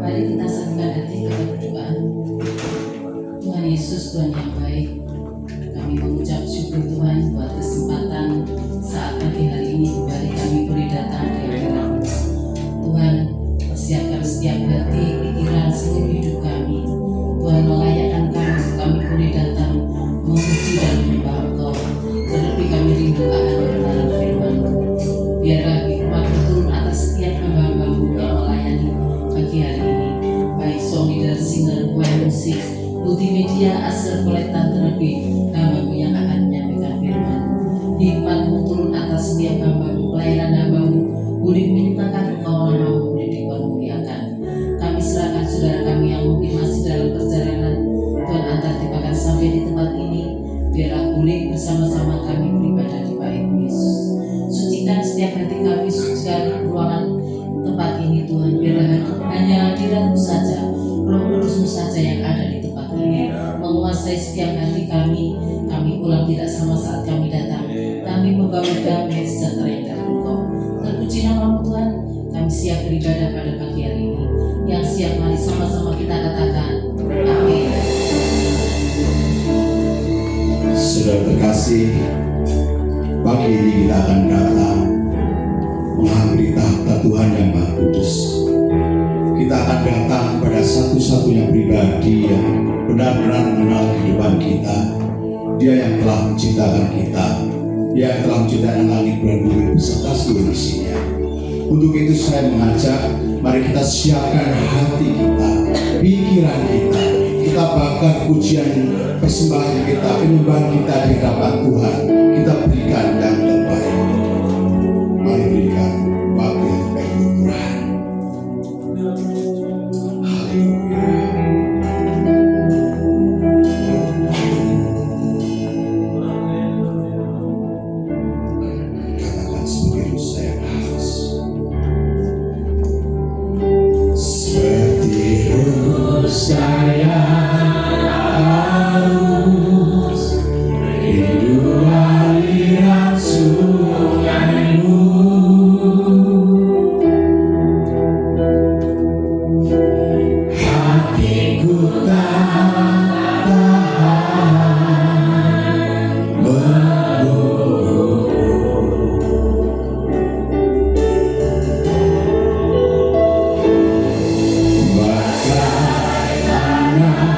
Mari kita satukan hati kita berdoa. Tuhan Yesus, Tuhan yang baik, kami mengucap syukur Tuhan buat kesempatan saat pagi hari ini kembali kami boleh datang di hadirat-Mu. Tuhan, persiapkan setiap hati, pikiran, seluruh hidup kami. Tuhan, melayakkan kami boleh datang memuji dan menyembah Engkau. Terlebih kami rindu akan kebenaran firman-Mu. Biarlah hikmat-Mu turun atas setiap hamba-Hamba-Mu yang melayani pagi hari ini, baik song leader, singer, choir, musik, multimedia, asal kolektan, terlebih hamba-Mu yang akan menyampaikan firman. Hikmat-Mu turun atas setiap hamba-Mu, pelayanan hamba-Mu boleh menyatakan Engkau, nama-Mu boleh dipermuliakan. Kami serahkan saudara kami yang mungkin masih dalam perjalanan, Tuhan antar tibakan sampai di tempat ini. Biarlah boleh bersama-sama kami beribadah di bait-Mu Yesus. Sucikan setiap hati kami, sucikan ruangan tempat ini Tuhan. Biarlah hanya hadirat-Mu saja, Roh Kudus-Mu saja yang ada di tempat ini, menguasai setiap hati kami. Kami pulang tidak sama saat kami datang. Kami membawa damai sejahtera yang dari Engkau. Terpuji nama-Mu Tuhan. Kami siap beribadah pada pagi hari ini. Yang siap, mari sama-sama kita katakan amin. Saudara terkasih, pagi ini kita akan datang menghampiri tahta Tuhan yang Maha Kudus. Kita akan datang kepada satu-satunya pribadi yang benar-benar mengenal kehidupan kita. Dia yang telah menciptakan kita, Dia yang telah menciptakan langit dan bumi beserta seluruh isinya. Untuk itu saya mengajak, mari kita siapkan hati kita, pikiran kita. Kita bakar pujian persembahan kita, penyembahan kita di hadapan Tuhan. Kita berikan yang terbaik. Mari berikan waktu yang terbaik untuk Tuhan. Haleluya. Katakan sebagai rusa yang haus. Seperti rusa haus, rindu aliran sungai-Mu. Hatiku tak tahan menunggu-Mu. Bagaimana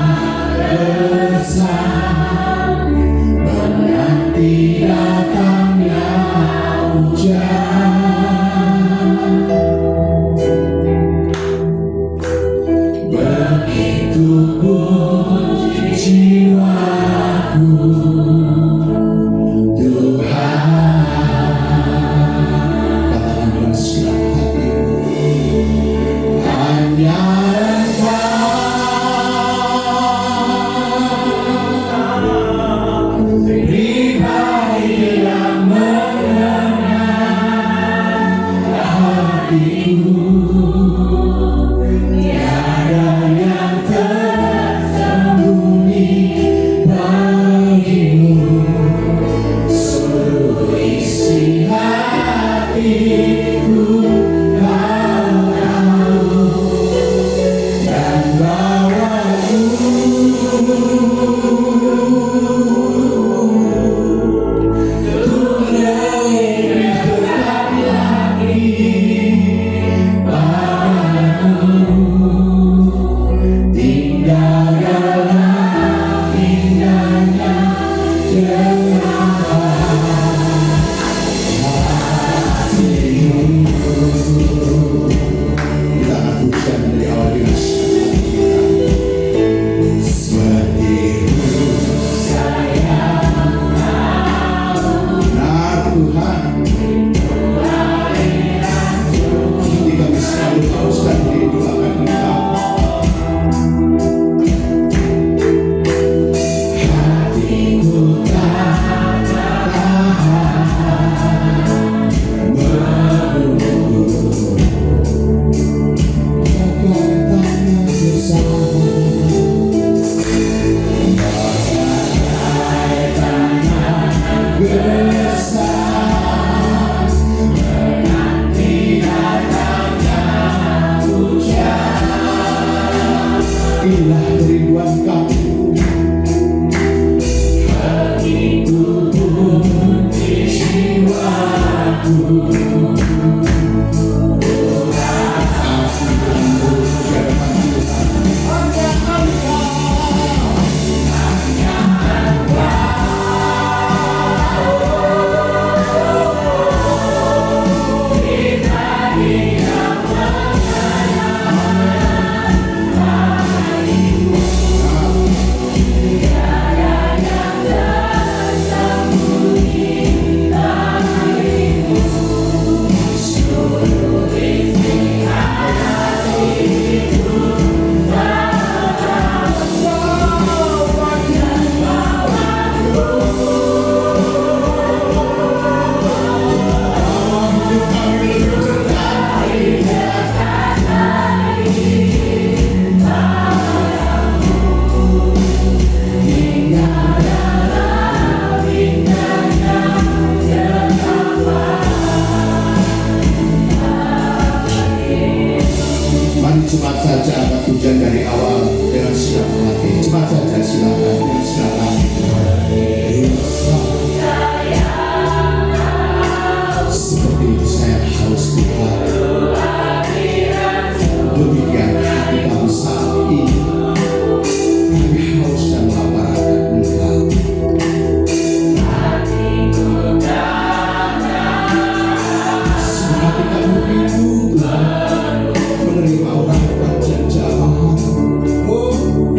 inilah kerinduan kami. Hatiku putih jiwaku, cepat saja angkat hujan dari awal dengan senang hati. Cepat saja silakan dengan senang hati. Seperti itu saya haus Tuhan. Demikian hati kami saat ini. Kami haus dan lapar akan Engkau. Seperti kami rindu Tuhan menerima orang-orang jamaah. Oh,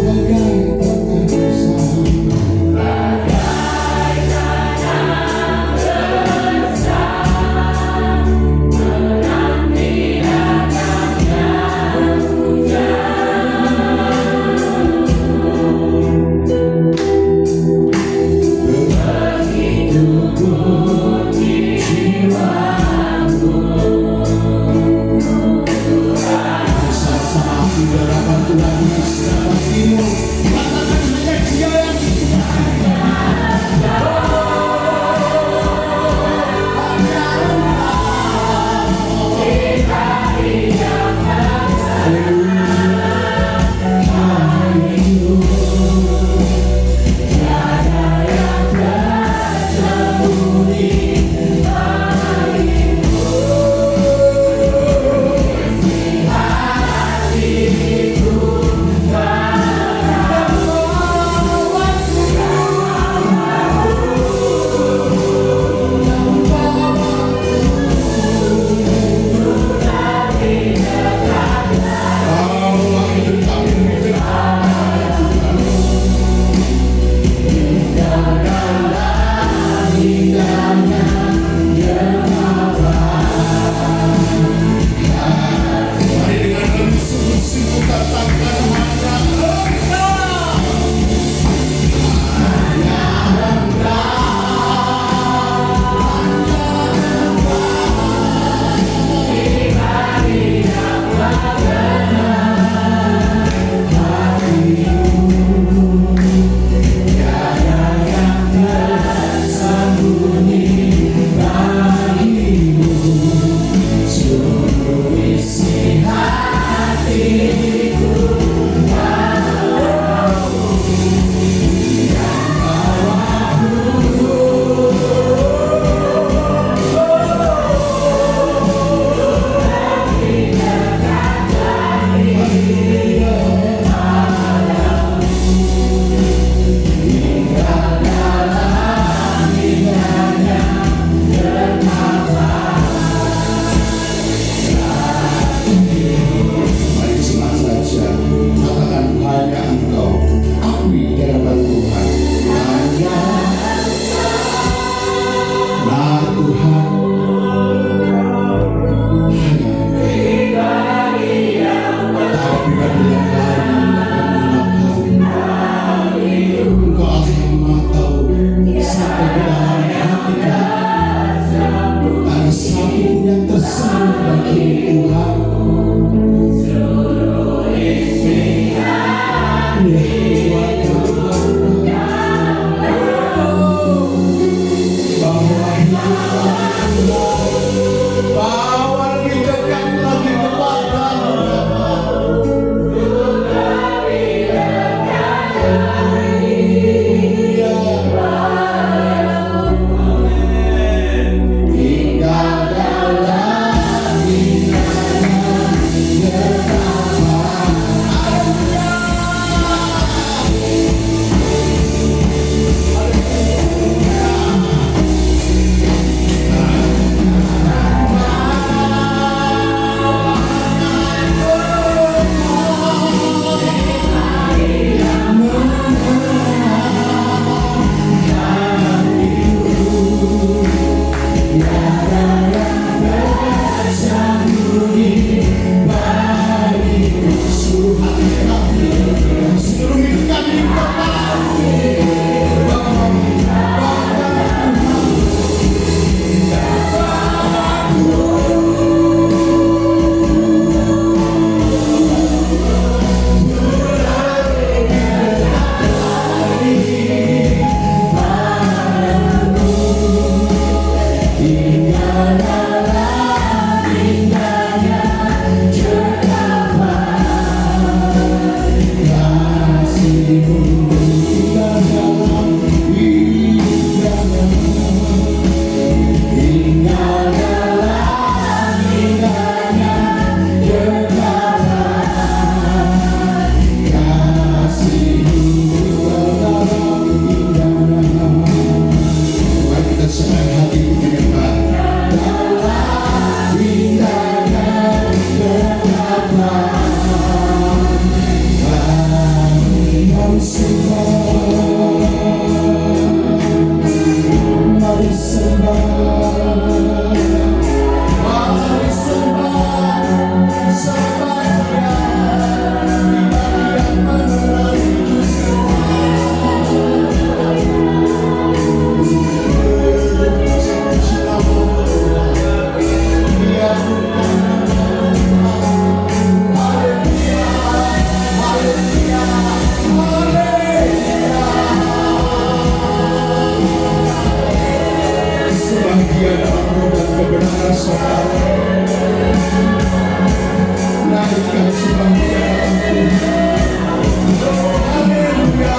bagai menaikkan sembah kepada Tuhan. Haleluya.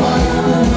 Baik Tuhan.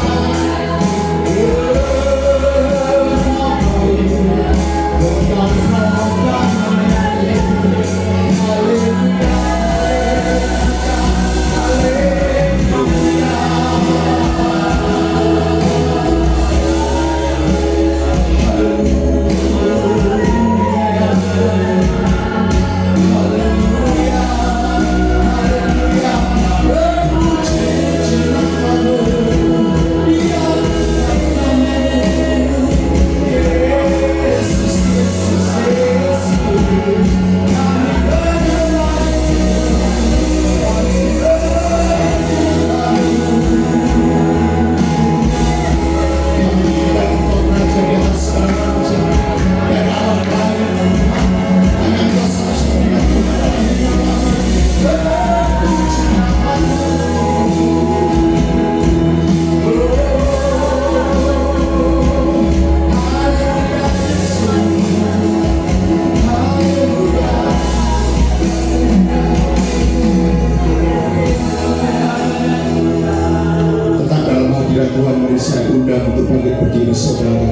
Tuhan, mari saya undang untuk bangkit berdiri saudara.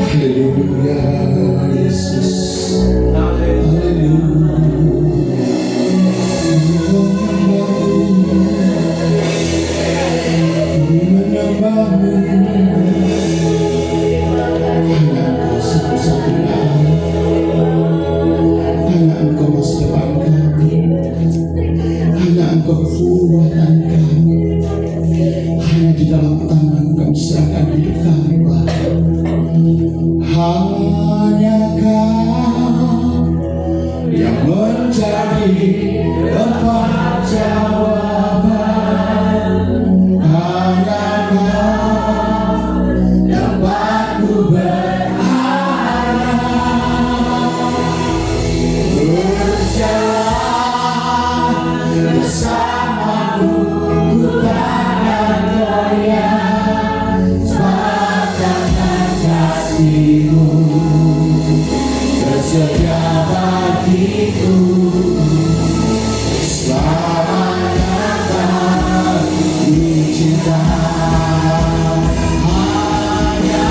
Haleluya Yesus. Haleluya. Menyembahmu. Hanya Engkau satu-satunya. Hanya Engkau masa depan kami. Hanya Engkau kekuatan kami. Hanya di dalam tangan kami serahkan hidup kami, Bapa. Hanya Kau yang menjadi tempat jawaban. Hanya Kau tempatku berharap. Berjalan bersamamu, ku takkan goyah, sepakat kasih-Mu tersedia bagiku. Selamanya Ku cinta. Hanya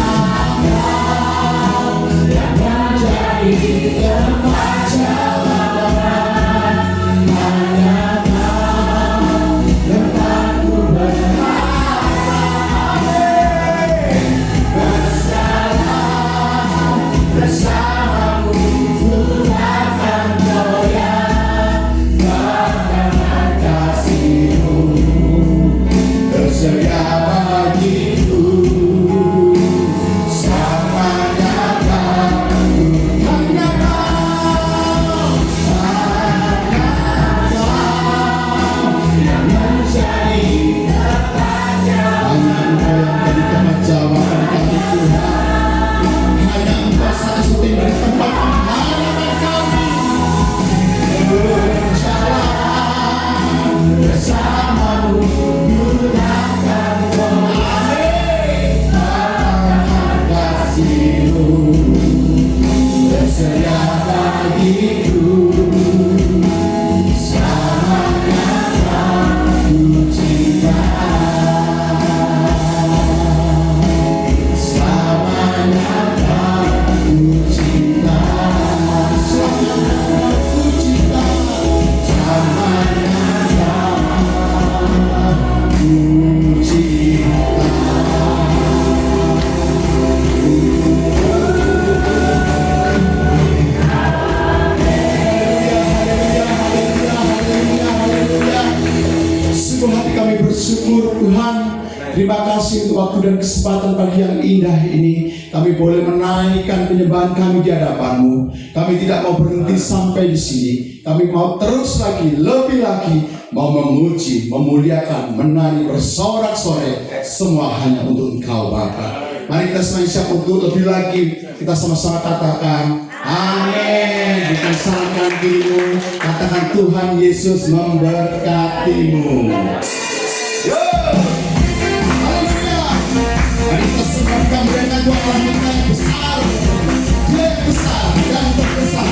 Kau yang menjadi tempat jawaban. Hanya Kau tempatku berharap. Bersamamu ku takkan goyah, karena kasih-Mu tersedia bagiku. Selamanya Kau, hanya Kau, yang menjadi tempat jawaban. Hanya Engkau yang menjadi tempat jawaban kami Tuhan. Hanya Engkau satu-satunya tempat pengharapan kami. Berjalan bersamamu, ku takkan goyah, karena kasih-Mu tersedia bagiku. Selamanya Kau ku cinta. Selamanya Kau ku cinta. Selamanya Kau ku cinta. Selamanya Kau ku cinta. Sungguh hati kami bersyukur Tuhan. Terima kasih untuk waktu dan kesempatan pagi yang indah ini. Kami boleh menaikkan penyembahan kami di hadapan-Mu. Kami tidak mau berhenti sampai di sini. Kami mau terus lagi, lebih lagi, mau memuji, memuliakan, menari, bersorak-sorai. Semua hanya untuk Engkau Bapa. Mari kita senang siap untuk lebih lagi. Kita sama-sama katakan amin. Bukan salahkan dirimu, katakan Tuhan Yesus memberkatimu. Yo! Haleluya! Mari kita sembahkan dengan doa Allah yang besar. Dia besar dan terbesar.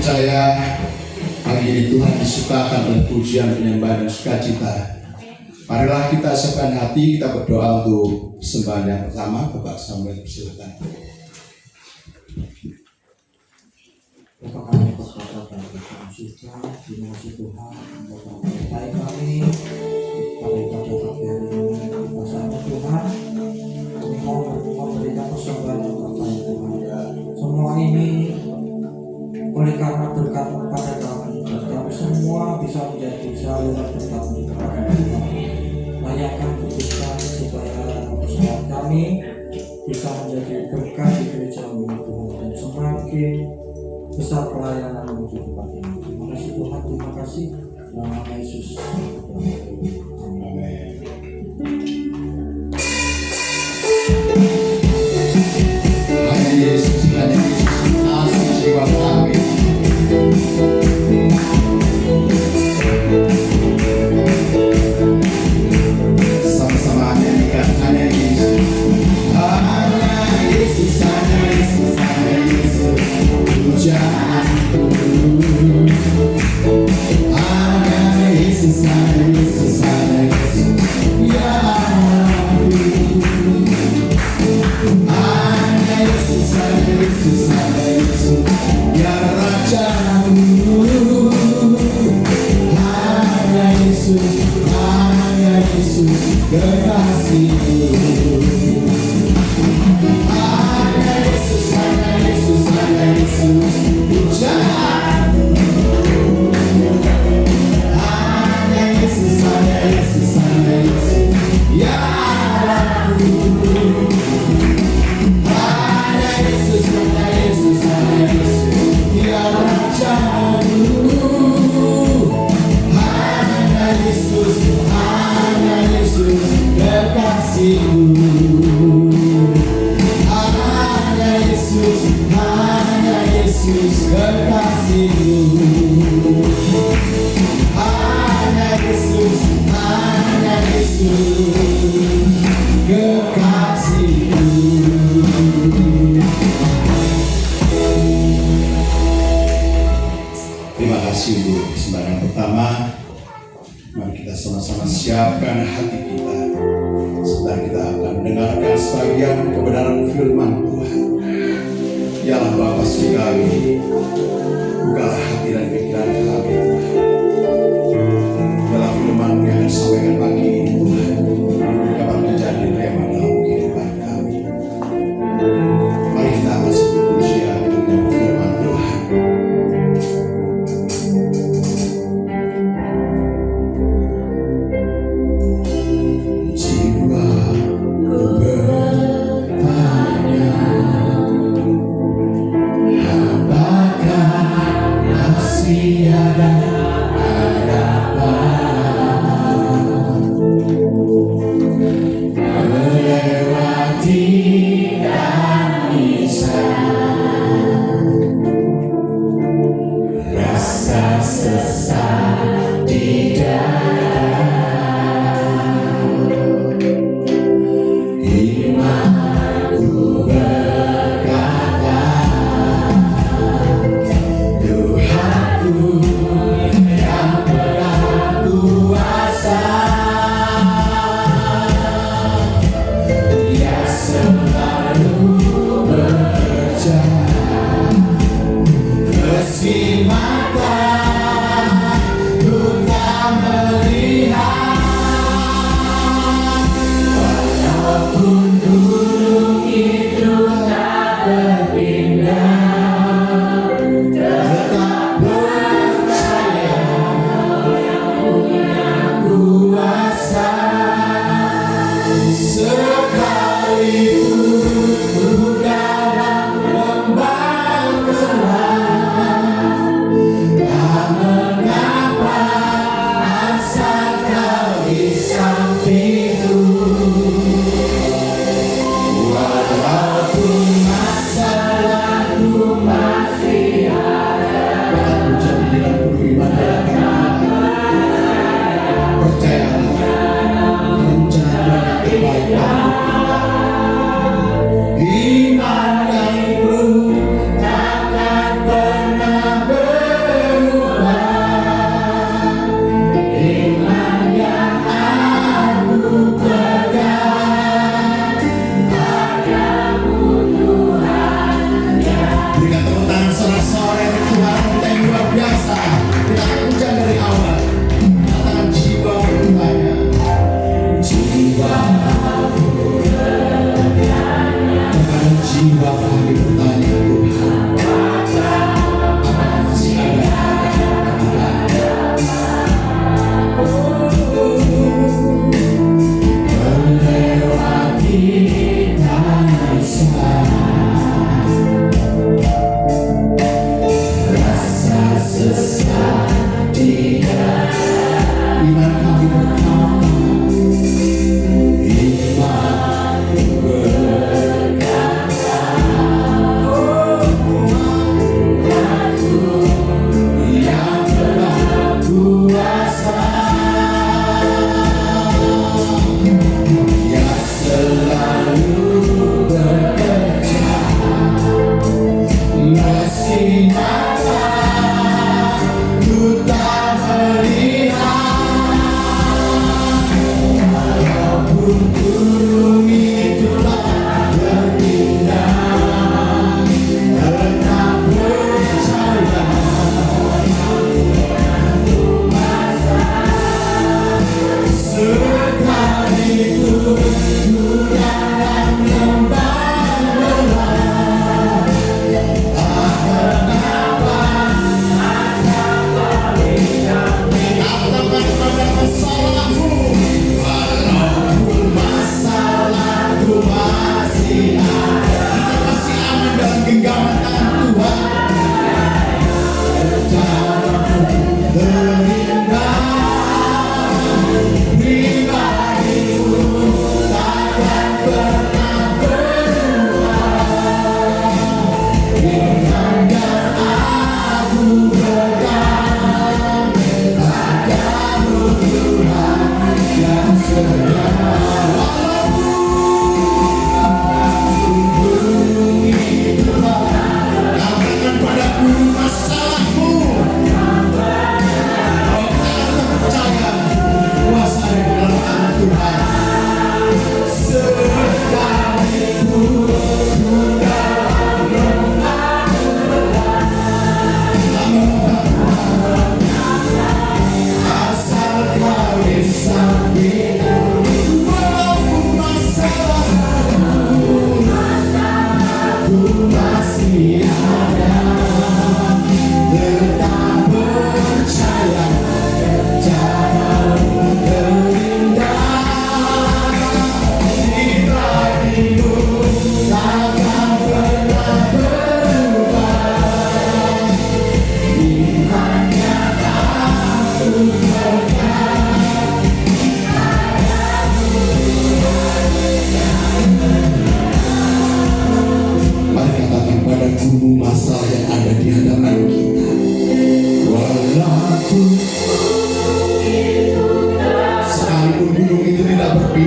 percaya pagi ini Tuhan disukakan oleh pujian, penyembahan, dan sukacita. Marilah kita siapkan hati, kita berdoa untuk persembahan yang pertama. Bapak Samuel, persilakan. Bapak kami berkata terima kasih Tuhan untuk memberkati kami pada ibadah pagi hari ini. Kita sama Tuhan, kami mau memberikan persembahan yang terbaik Tuhan. Semua ini oleh karena berkat kepada kami, dan kami semua bisa menjadi saluran berkat kepada kami. Layakkan putuskan supaya persembahan kami bisa menjadi berkat di gereja ini Tuhan, dan semakin besar pelayanan di tempat ini. Terima kasih Tuhan, terima kasih. Nama Yesus. Amin. Hanya Yesus, asli jiwa kami. Sama-sama nyanyikan, hanya Yesus. Hanya Yesus, hanya Yesus, hanya Yesus. Pujaanku. Hanya Yesus, hanya Yesus, hanya Yesus. Ya hanya Yesus, hanya Yesus, hanya Yesus. Ya Rajaku. Hanya Yesus, hanya Yesus, kekasihku. Hanya Yesus, hanya Yesus, hanya Yesus. Pujaanku. Hanya Yesus, hanya Yesus, hanya Yesus. Ya Allahku. Hanya Yesus, hanya Yesus, hanya Yesus. Ya Rajaku. Hanya Yesus, hanya Yesus, kekasihku. Hanya Yesus, hanya Yesus, kekasihku. Hanya Yesus, hanya Yesus, kekasihku. Terima kasih untuk persembahan pertama. Mari kita sama-sama siapkan hati kita. Sebentar kita akan mendengarkan sebagian kebenaran firman Tuhan. Ya Allah Bapa Surgawi, bukalah hati dan pikiran kami Tuhan. Dalam firman yang akan disampaikan pagi ini Tuhan, dapat menjadi rema dalam kehidupan kami. Mari kita masih berpujian dengan firman Tuhan. Jiwaku bertanya, apakah masih ada harapan melewati tangisan, rasa sesak di dada, imanku berkata, Tuhanku yang penuh kuasa, Dia selalu bekerja, meski mataku tak melihat, walaupun gunung itu tak berpindah, tetap percaya yang punya kuasa. Sekalipun ku dalam lembah gelap,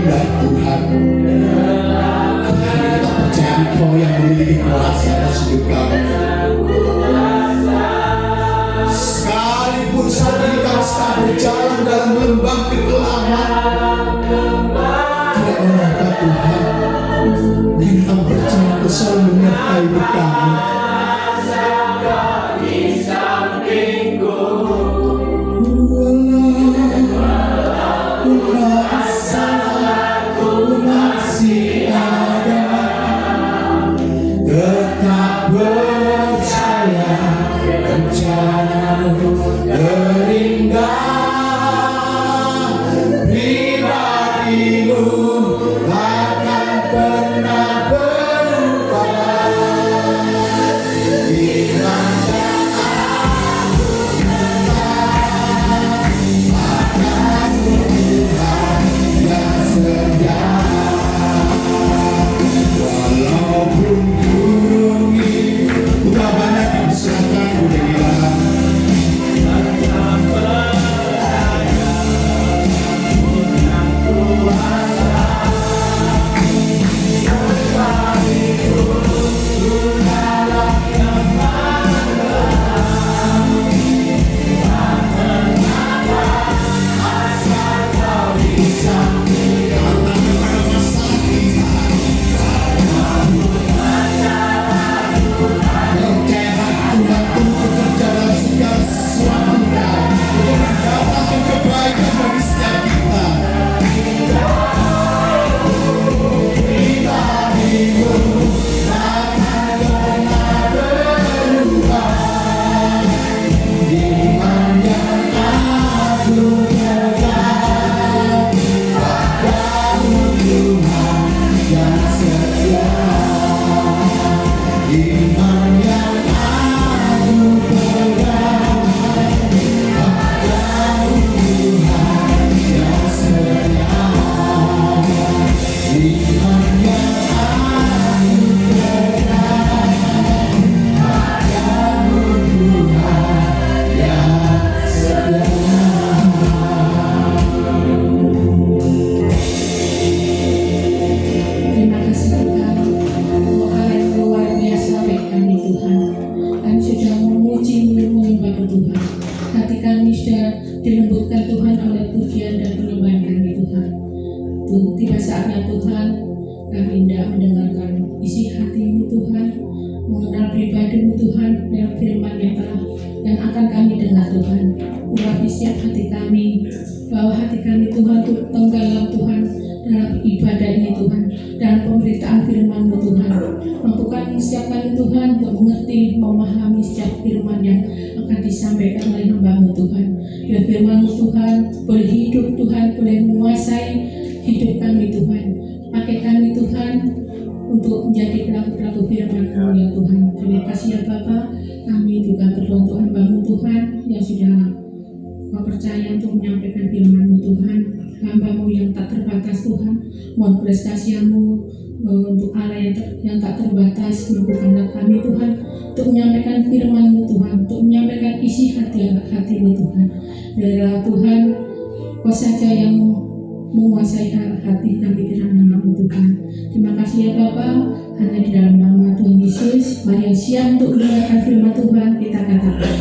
indah Tuhan. Kita percaya Engkau yang memiliki kuasa atas hidup kami. Sekalipun saat ini kami sedang berjalan dalam lembah kegelapan, tidak mengapa Tuhan, dan kami percaya Engkau selalu menyertai hidup kami. Tetap percaya rencanamu terindah, pribadimu akan pernah berubah. Iman dan akan Tuhan yang setia. Walaupun gunung itu tak banyak yang diserahkan udah hilang, dilembutkan Tuhan oleh pujian dan penyembahan kami Tuhan. Tiba saatnya Tuhan, kami hendak mendengarkan isi hati-Mu Tuhan, mengenal pribadi-Mu Tuhan dalam firman yang akan kami dengar Tuhan. Urapi setiap hati kami, bahwa hati kami Tuhan tenggelam Tuhan dalam ibadah ini Tuhan, dalam pemberitaan firman-Mu Tuhan. Mampukan setiap kami Tuhan untuk mengerti, memahami setiap firman yang akan disampaikan oleh hamba-Mu Tuhan. Biar firman-Mu Tuhan boleh hidup Tuhan, boleh menguasai hidup kami Tuhan. Pakai kami Tuhan untuk menjadi pelaku-pelaku firman-Mu ya Tuhan. Terima kasih ya Bapa. Kami juga berdoa untuk hamba-Mu Tuhan yang sudah Kau percaya untuk menyampaikan firman-Mu Tuhan. Hamba-Mu yang tak terbatas Tuhan, mohon belas kasih-Mu untuk Allah yang tak terbatas. Mampukanlah kami Tuhan untuk menyampaikan firman-Mu Tuhan, untuk menyampaikan isi hati-Mu Tuhan. Biarlah Tuhan Kau saja yang menguasai hati dan pikiran hamba-Mu Tuhan. Terima kasih ya Bapa. Hanya di dalam nama Tuhan Yesus, mari yang siap untuk mendengarkan firman Tuhan kita katakan.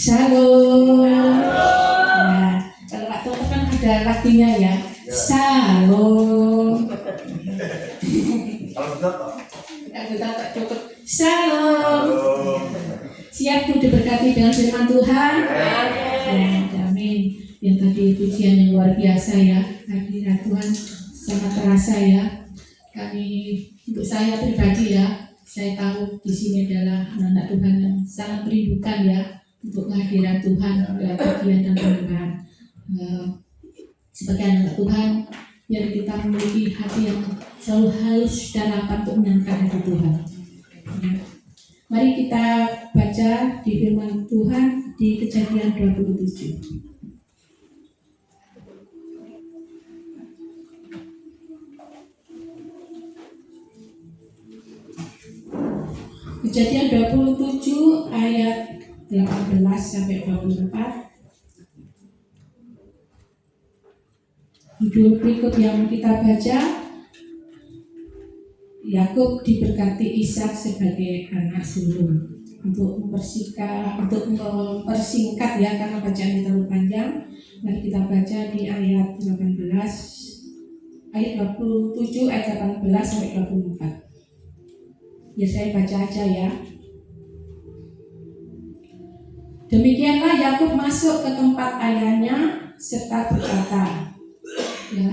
Shalom. Nah, kalau Kak Toto kan ada lagunya ya. Shalom. Kalau tak cukup. Shalom. Siap tuh diberkati dengan firman Tuhan. Amin. Yang tadi pujian yang luar biasa ya. Hadirat Tuhan sangat terasa ya. Kami untuk saya pribadi ya, saya tahu di sini adalah anak-anak Tuhan yang sangat merindukan ya untuk kehadiran Tuhan dalam pujian dan penyembahan. Sebagai anak Tuhan, biar kita memiliki hati yang selalu halus dan lapang untuk menyenangkan hati Tuhan. Mari kita baca di firman Tuhan di Kejadian 27. Kejadian 27 ayat sampai 24. Judul berikut yang kita baca, Yakub diberkati Ishak sebagai anak sulung. Untuk mempersingkat ya, karena bacaan terlalu panjang, mari kita baca di ayat 27 ayat 18 sampai 24. Ya, saya baca aja ya. Demikianlah Yakub masuk ke tempat ayahnya serta berkata, ya.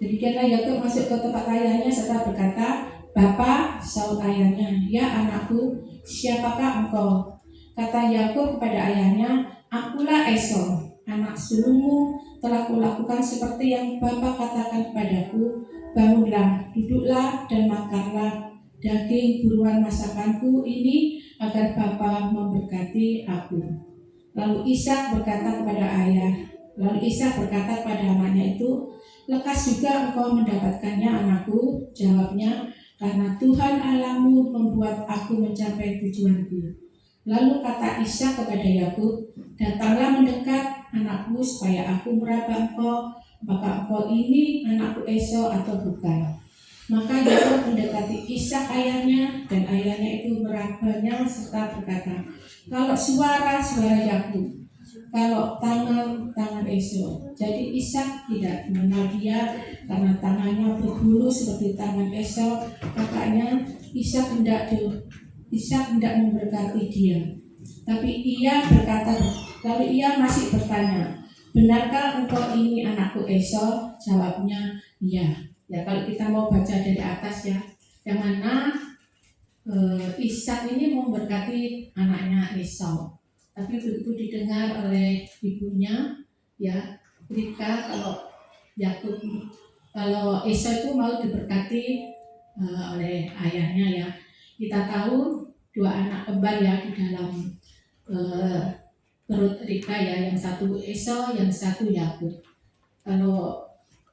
Demikianlah Yakub masuk ke tempat ayahnya serta berkata, "Bapa," saut ayahnya, "Ya anakku, siapakah engkau?" Kata Yakub kepada ayahnya, "Akulah Esau, anak sulungmu. Telah kulakukan seperti yang Bapa katakan kepadaku. Bangunlah, duduklah dan makanlah daging buruan masakanku ini agar Bapa memberkati aku." Lalu Ishak berkata kepada anaknya itu, "Lekas juga engkau mendapatkannya, anakku." Jawabnya, "Karena Tuhan Allahmu membuat aku mencapai tujuanku." Lalu kata Ishak kepada Yakub, "Datanglah mendekat, anakku, supaya aku meraba engkau, apakah engkau ini anakku Esau atau bukan." Maka Yakub mendekati Ishak ayahnya, dan ayahnya itu merabanya serta berkata, "Kalau suara Yakub, kalau tangan Esau." Jadi Ishak tidak mengenal dia karena tangannya berbulu seperti tangan Esau. Kakaknya Ishak hendak memberkati dia. Tapi lalu ia masih bertanya, "Benarkah engkau ini anakku Esau?" Jawabnya, "Iya." Ya, kalau kita mau baca dari atas ya, yang mana Ishak ini memberkati anaknya Esau. Tapi begitu didengar oleh ibunya, ya, Ribka, kalau Esau itu mau diberkati oleh ayahnya ya. Kita tahu dua anak kembar ya di dalam perut Ribka ya, yang satu Esau, yang satu Yakub. Kalau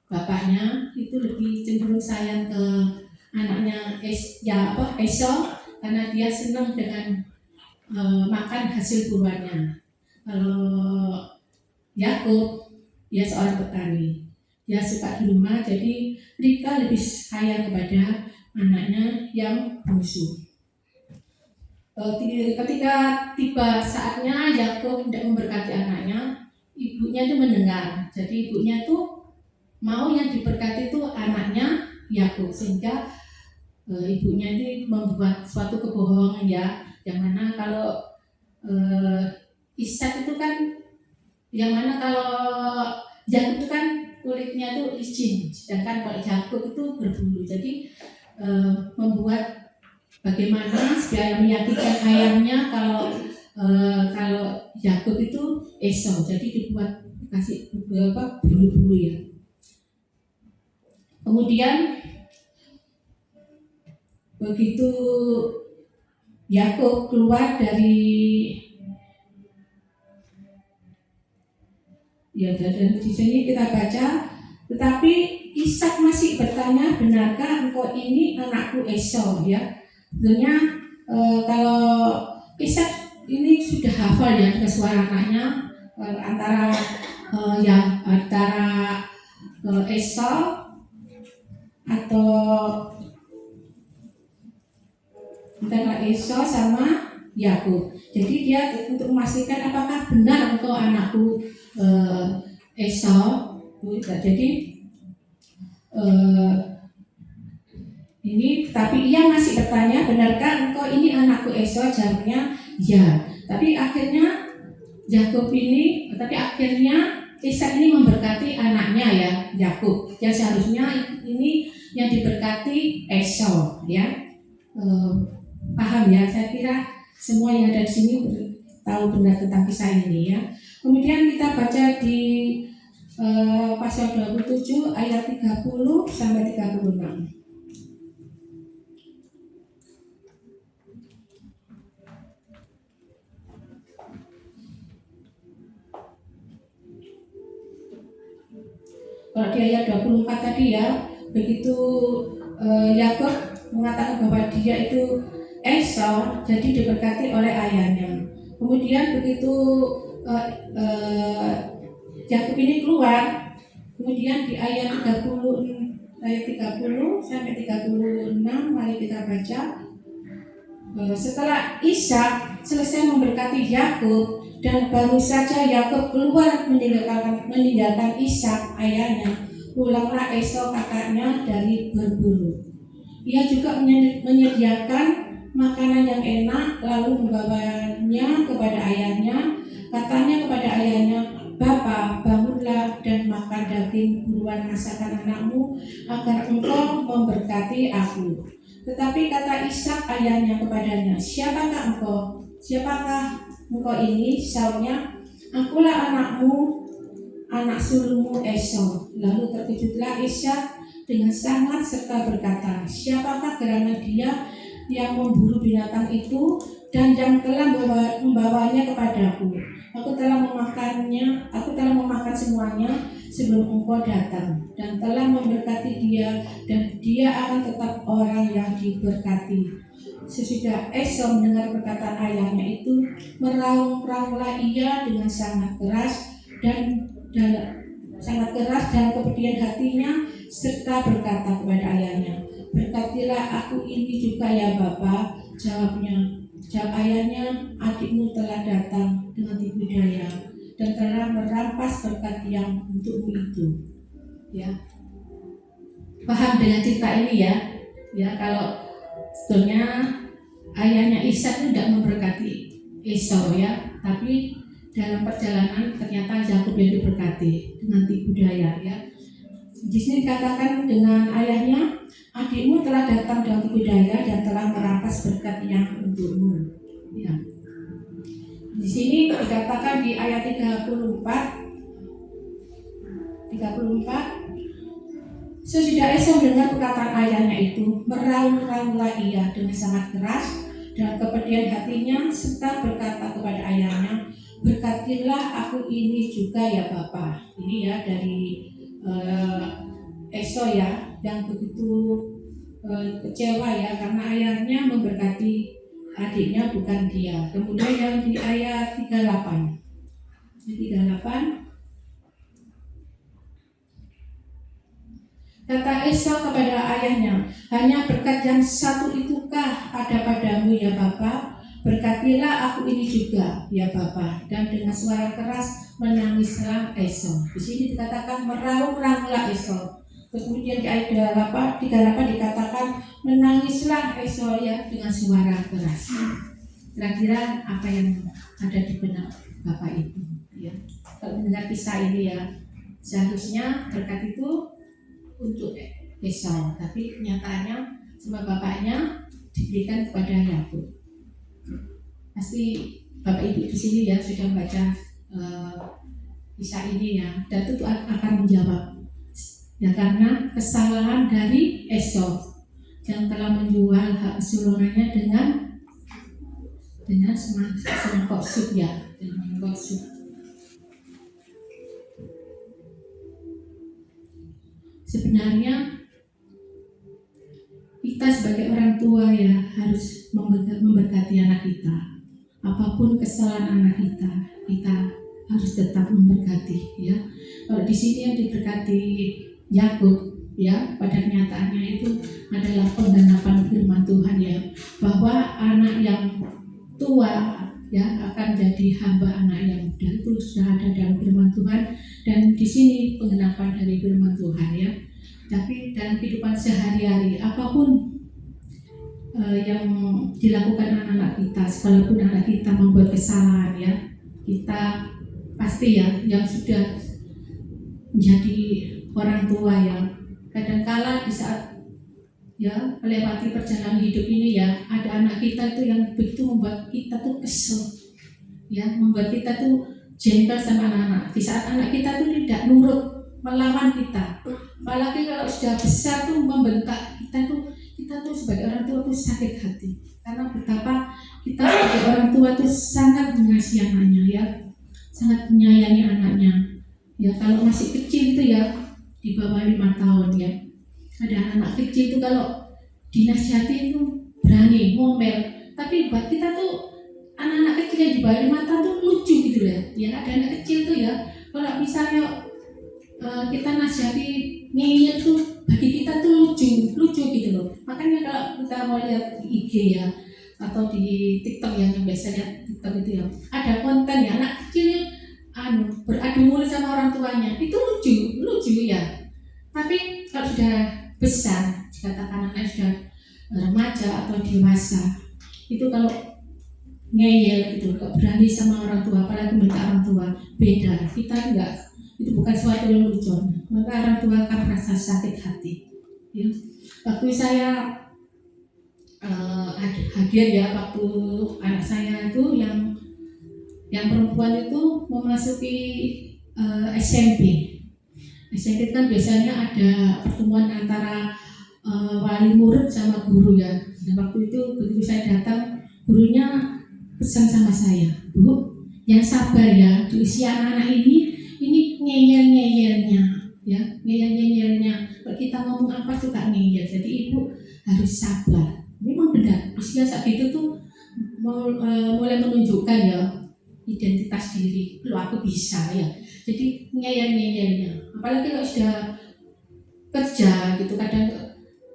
bapaknya itu lebih cenderung sayang ke anaknya Esau karena dia senang dengan makan hasil buruannya. Kalau Yakub, dia seorang petani, dia suka di rumah, jadi Ribka lebih sayang kepada anaknya yang bungsu. Ketika tiba saatnya Yakub hendak memberkati anaknya, ibunya itu mendengar. Jadi ibunya itu mau yang diberkati itu anaknya Yakub, sehingga ibunya ini membuat suatu kebohongan ya, yang mana kalau Ishak itu kan, yang mana kalau Yakub itu kan kulitnya itu licin, sedangkan kalau Yakub itu berbulu. Jadi membuat bagaimana supaya meyakinkan ayahnya kalau Yakub itu Esau, jadi dibuat kasih beberapa bulu-bulu ya. Kemudian begitu Yakub keluar dari dan di sini kita baca, tetapi Ishak masih bertanya, "Benarkah engkau ini anakku Esau?" Ya, sebenarnya kalau Ishak ini sudah hafal ya dengan suara anaknya, antara Esau antara Esau sama Yakub. Jadi dia untuk memastikan apakah benar engkau anakku Esau. Jadi ini, tapi ia masih bertanya, "Benarkah engkau ini anakku Esau?" Jawabnya, "Ya." Tapi akhirnya Ishak ini memberkati anaknya ya, Yakub. Yang seharusnya ini yang diberkati Esau ya. Paham ya? Saya kira semua yang ada di sini tahu benar tentang kisah ini ya. Kemudian kita baca di pasal 27 ayat 30 sampai 36. Kalau di ayat 24 tadi ya, begitu Yakub mengatakan bahwa dia itu Esau jadi diberkati oleh ayahnya. Kemudian begitu Yakub ini keluar, kemudian di ayat 30 sampai 36 mari kita baca. Setelah Ishak selesai memberkati Yakub dan baru saja Yakub keluar meninggalkan Ishak ayahnya, pulanglah Esau kakaknya dari berburu. Ia juga menyediakan makanan yang enak lalu membawanya kepada ayahnya. Katanya kepada ayahnya, "Bapa, bangunlah dan makan daging buruan masakan anakmu agar engkau memberkati aku." Tetapi kata Ishak ayahnya kepadanya, Siapakah engkau ini?" Saulnya, "Akulah anakmu, anak sulungmu Esau." Lalu terkejutlah Ishak dengan sangat serta berkata, "Siapakah gerangan dia yang memburu binatang itu dan yang telah membawanya kepadaku? Aku telah memakan semuanya sebelum engkau datang dan telah memberkati dia, dan dia akan tetap orang yang diberkati." Sesudah Esau mendengar perkataan ayahnya itu, meraung-raunglah ia dengan sangat keras dan kemudian hatinya, serta berkata kepada ayahnya, "Berkatilah aku ini juga ya Bapa." Jawab ayahnya, "Adikmu telah datang dengan tipu daya dan telah merampas berkat yang untukmu itu." Ya, paham dengan cerita ini ya? Ya, kalau sebetulnya ayahnya Ishak itu tidak memberkati Esau ya, tapi dalam perjalanan ternyata Yakub yang diberkati dengan tipu daya ya. Di sini dikatakan dengan ayahnya, "Adikmu telah datang dengan tipu daya dan telah merampas berkat yang untukmu." Ya. Di sini dikatakan di ayat 34, sesudah Esau mendengar perkataan ayahnya itu, meraung-raunglah ia dengan sangat keras dan kepedihan hatinya, serta berkata kepada ayahnya, "Berkatilah aku ini juga ya Bapa." Ini ya dari Esau ya, yang begitu kecewa ya karena ayahnya memberkati adiknya bukan dia. Kemudian yang di ayat 38, kata Esau kepada ayahnya, "Hanya berkat yang satu itukah ada padamu ya Bapa? Berkatilah aku ini juga ya Bapa." Dan dengan suara keras menangislah Esau. Di sini dikatakan meraung-raunglah Esau. Kemudian di ayat 38 dikatakan menangislah Esau ya dengan suara keras. Kira-kira apa yang ada di benak Bapak itu ya? Kalau mendengar kisah ini ya, seharusnya berkat itu untuk Esau, tapi kenyataannya sama bapaknya diberikan kepada Yakub. Pasti Bapak Ibu di sini ya sudah membaca kisah ini ya, dan tentu akan menjawab ya, karena kesalahan dari Esau yang telah menjual hak kesulungannya dengan semangkok sup ya, dengan mangkok sup. Sebenarnya kita sebagai orang tua ya harus memberkati anak kita. Apapun kesalahan anak kita harus tetap memberkati ya. Kalau di sini yang diberkati Yakub ya, pada kenyataannya itu adalah penggenapan firman Tuhan ya, bahwa anak yang tua ya akan jadi hamba anak yang muda. Itu sudah ada dalam firman Tuhan, dan di sini penggenapan dari firman Tuhan ya. Tapi dalam kehidupan sehari-hari apapun yang dilakukan anak-anak kita, sekalipun anak kita membuat kesalahan ya, kita pasti ya yang sudah menjadi orang tua ya, kadangkala di saat ya melewati perjalanan hidup ini ya, ada anak kita itu yang begitu membuat kita tuh kesel ya, membuat kita tuh jengkel sama anak-anak. Di saat anak kita tuh tidak nurut, melawan kita, apalagi kalau sudah besar tuh membentak kita tuh sebagai orang tua tuh sakit hati, karena betapa kita sebagai orang tua tuh sangat mengasihi anaknya ya, sangat menyayangi anaknya ya. Kalau masih kecil itu ya, di bawah 5 tahun ya, ada anak kecil itu kalau dinasihati itu berani ngomel, Tapi buat kita tuh anak-anak kecil yang di bawah 5 tahun tuh lucu gitu ya. Ya ada anak kecil tuh ya. Kalau misalnya kita nasihati ngeyel tuh bagi kita tuh lucu gitu loh. Makanya kalau kita mau lihat di IG ya atau di TikTok yang biasanya TikTok itu ya, ada konten ya anak kecil yang beradu mulut sama orang tuanya, itu lucu ya. Tapi kalau sudah besar, katakan anak sudah remaja atau dewasa, itu kalau ngeyel gitu, gak berani sama orang tua, apalagi minta orang tua, beda. Kita enggak, itu bukan suatu yang lucu. Maka orang tua akan merasa sakit hati. Ya. Waktu saya hadir ya, waktu anak saya itu yang perempuan itu memasuki SMP. SMP kan biasanya ada pertemuan antara wali murid sama guru ya. Dan waktu itu begitu saya datang, gurunya pesan sama saya, Bu, yang sabar ya, di usia anak-anak ini ngeyel-ngeyelnya ya, ngeyel-ngeyelnya. Kalau kita ngomong apa suka ngeyel, jadi ibu harus sabar. Memang benar, usia saat itu tuh mulai menunjukkan ya identitas diri, lo aku bisa ya. Jadi ngeyel-ngeyelnya, apalagi kalau sudah kerja gitu, kadang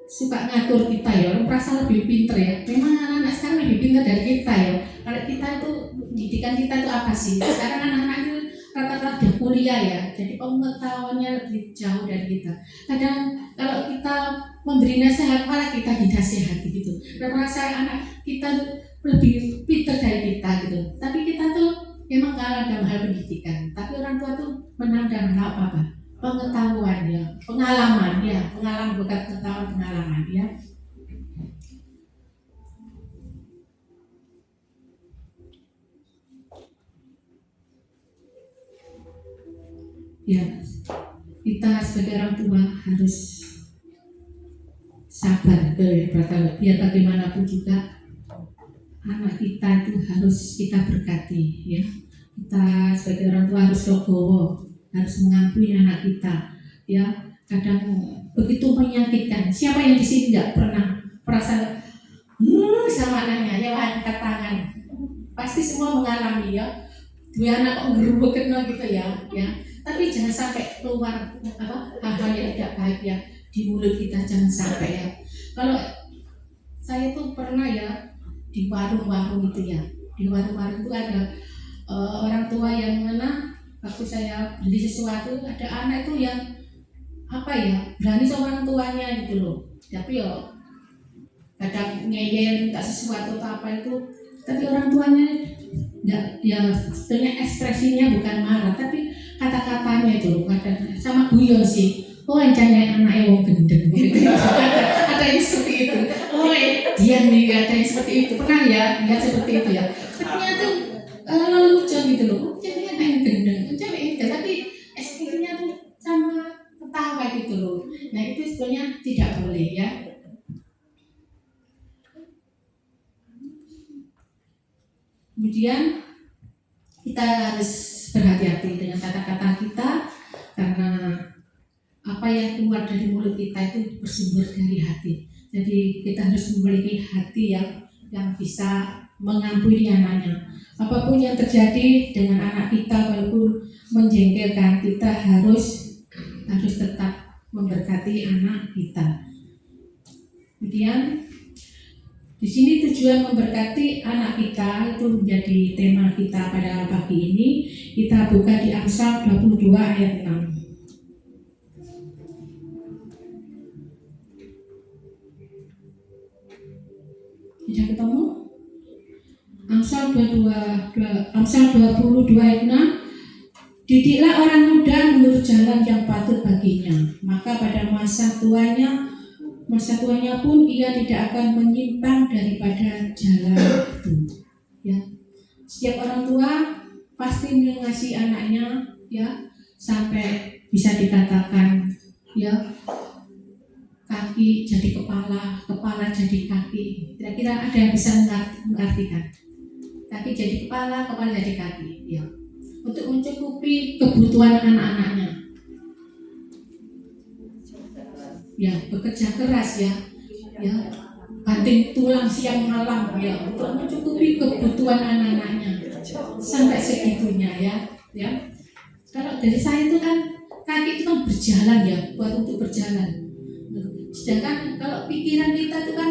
suka ngatur kita ya, orang merasa lebih pinter ya. Memang anak-anak sekarang lebih pinter dari kita ya. Kalau kita itu, pendidikan kita itu apa sih? Sekarang anak-anak itu rata-rata udah kuliah ya, jadi pengetahuannya lebih jauh dari kita. Kadang kalau kita memberi nasihat, malah kita dinasihati gitu. Dan merasa anak kita lebih pintar dari kita gitu. Tapi kita tuh memang kalah dalam hal pendidikan. Tapi orang tua tuh menang dalam hal apa? Pengetahuan ya, pengalaman bukan pengetahuan, pengalaman ya. Ya, kita sebagai orang tua harus sabar biar bagaimanapun juga anak kita itu harus kita berkati ya. Kita sebagai orang tua harus legowo, harus mengampuni anak kita ya. Kadang begitu menyakitkan. Siapa yang di sini nggak pernah merasa sama anaknya ya, angkat tangan. Pasti semua mengalami ya. Dua anak kok ngerubek gitu ya. Tapi jangan sampai keluar hal-hal yang tidak baik ya di mulut kita, jangan sampai ya. Kalau saya tuh pernah ya di warung-warung itu ya, di warung-warung itu ada orang tua yang mana waktu saya beli sesuatu, ada anak itu yang berani sama orang tuanya gitu loh. Tapi ya kadang ngeyel minta sesuatu atau apa itu, tapi orang tuanya enggak ya, sebetulnya ekspresinya bukan marah, tapi kata-katanya itu kadang sama guyon sih. Oh, anjangnya anaknya wong gendeng gitu. Ada yang seperti itu. Oh, dia nih ada yang seperti itu. Pernah ya lihat seperti itu ya. Sepertinya tuh lucu gitu loh. Jadi anak yang gendeng, tapi ekspresinya tuh sama ketawa gitu loh. Nah itu sebenarnya tidak boleh ya. Kemudian kita harus berhati-hati dengan kata-kata kita, karena apa yang keluar dari mulut kita itu bersumber dari hati. Jadi kita harus memiliki hati yang bisa mengampuni anaknya. Apapun yang terjadi dengan anak kita, walaupun menjengkelkan, kita harus tetap memberkati anak kita. Kemudian di sini tujuan memberkati anak kita itu menjadi tema kita pada pagi ini. Kita buka di Amsal 22 ayat 6. Sudah ketemu? Amsal 22 ayat 6. Didiklah orang muda menurut jalan yang patut baginya, maka pada masa tuanya pun ia tidak akan menyimpang daripada jalan itu. Ya. Setiap orang tua pasti mengasihi anaknya ya, sampai bisa dikatakan ya, kaki jadi kepala, kepala jadi kaki. Kira-kira ada yang bisa mengartikan? Kaki jadi kepala, kepala jadi kaki ya. Untuk mencukupi kebutuhan anak-anaknya. Ya, bekerja keras ya. banting tulang siang malam ya untuk mencukupi kebutuhan anak-anaknya sampai segitunya ya. Kalau dari saya itu kan kaki itu kan berjalan ya, buat untuk berjalan. Sedangkan kalau pikiran kita itu kan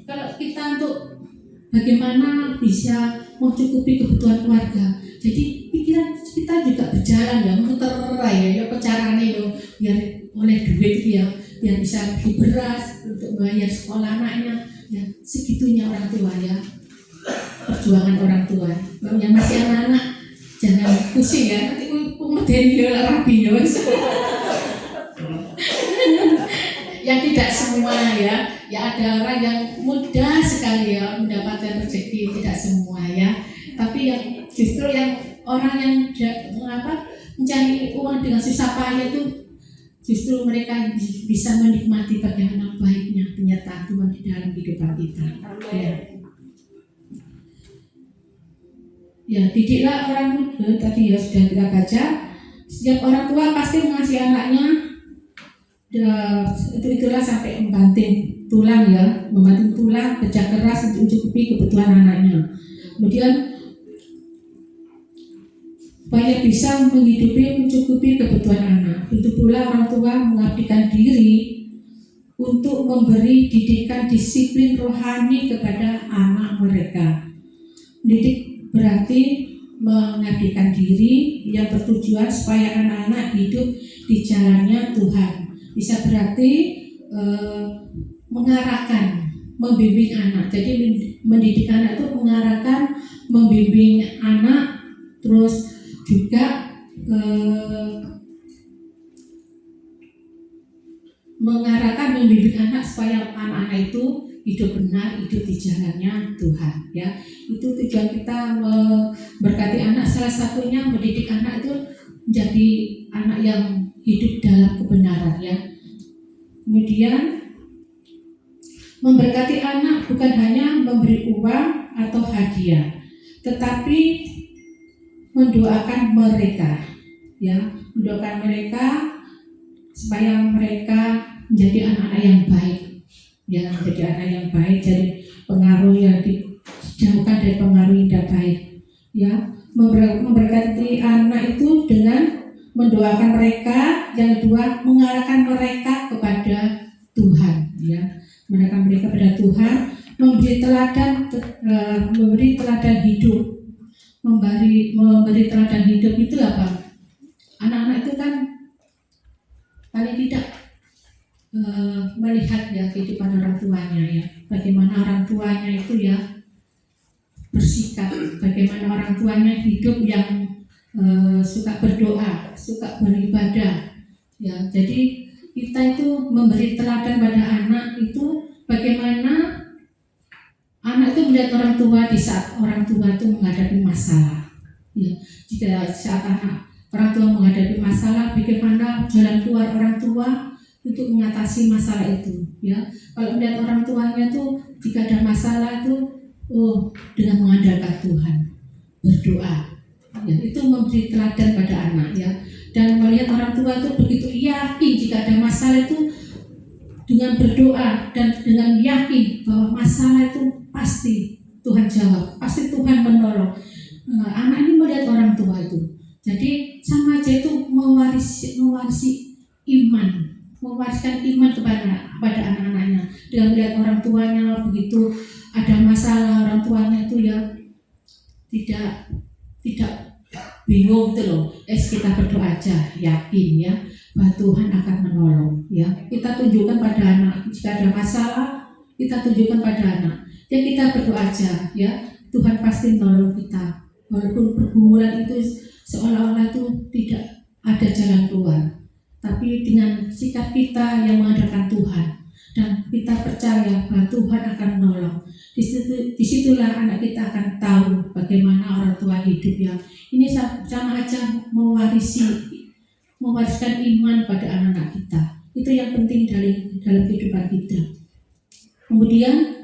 kalau kita untuk bagaimana bisa mencukupi kebutuhan keluarga. Jadi pikiran kita juga berjalan ya, muter ya caranya ya biar oleh duit ya, biar bisa beli beras untuk bayar sekolah anaknya. Ya segitunya orang tua ya, perjuangan orang tua. Kalau yang masih anak-anak jangan pusing ya, nanti kemudian dia rapi ya. Yang tidak semua ya ada orang yang mudah sekali ya mendapatkan rezeki, tidak semua ya. Tapi yang justru yang orang yang mencari uang dengan susah payah itu justru mereka bisa menikmati bagaimana baiknya penyertaan Tuhan di dalam kehidupan kita. Ya, didiklah orang muda tadi ya sudah kita baca. Setiap orang tua pasti mengasihi anaknya. Itulah sampai membanting tulang ya, membanting tulang kerja keras untuk mencukupi kebutuhan anaknya. Kemudian supaya bisa mencukupi kebutuhan anak. Itu pula orang tua mengabdikan diri untuk memberi didikan disiplin rohani kepada anak mereka. Didik berarti mengabdikan diri yang bertujuan supaya anak-anak hidup di jalannya Tuhan. Bisa berarti mengarahkan, membimbing anak. Jadi mendidik anak itu mengarahkan, membimbing anak, terus juga mengarahkan, membimbing anak supaya anak-anak itu hidup benar, hidup di jalannya Tuhan ya. Itu tujuan kita memberkati anak, salah satunya mendidik anak itu menjadi anak yang hidup dalam kebenaran ya. Kemudian memberkati anak bukan hanya memberi uang atau hadiah, tetapi mendoakan mereka ya, mendoakan mereka supaya mereka menjadi anak-anak yang baik ya, menjadi anak yang baik dari pengaruh yang dijauhkan dari pengaruh yang tidak baik ya. Memberkati anak itu dengan mendoakan mereka, yang kedua mengarahkan mereka kepada Tuhan ya, mengarahkan mereka kepada Tuhan, memberi teladan hidup, memberi teladan hidup itu apa? Anak-anak itu kan paling tidak melihat ya kehidupan orang tuanya ya, bagaimana orang tuanya itu ya bersikap, bagaimana orang tuanya hidup yang suka berdoa, suka beribadah ya. Jadi kita itu memberi teladan pada anak itu bagaimana anak itu melihat orang tua di saat orang tua itu menghadapi masalah ya. Jika saat orang tua menghadapi masalah, bagaimana jalan keluar orang tua untuk mengatasi masalah itu ya. Kalau melihat orang tuanya itu jika ada masalah itu dengan mengandalkan Tuhan, berdoa ya, itu memberi teladan pada anak ya. Dan melihat orang tua itu begitu yakin jika ada masalah itu dengan berdoa dan dengan yakin bahwa masalah itu pasti Tuhan jawab, pasti Tuhan menolong. Anak ini melihat orang tua itu, jadi sama aja itu mewarisi iman, mewariskan iman kepada anak-anaknya. Dengan melihat orang tuanya begitu ada masalah, orang tuanya itu ya tidak bingung gitu loh. Kita berdoa aja, yakin ya bahwa Tuhan akan menolong ya. Kita tunjukkan pada anak jika ada masalah, kita tunjukkan pada anak. Ya kita berdoa aja ya, Tuhan pasti menolong kita. Walaupun pergumulan itu seolah-olah itu tidak ada jalan keluar, tapi dengan sikap kita yang mengandalkan Tuhan dan kita percaya bahwa Tuhan akan menolong, disitulah anak kita akan tahu bagaimana orang tua hidup ya. Ini sama aja mewariskan iman pada anak-anak kita. Itu yang penting dalam kehidupan kita. Kemudian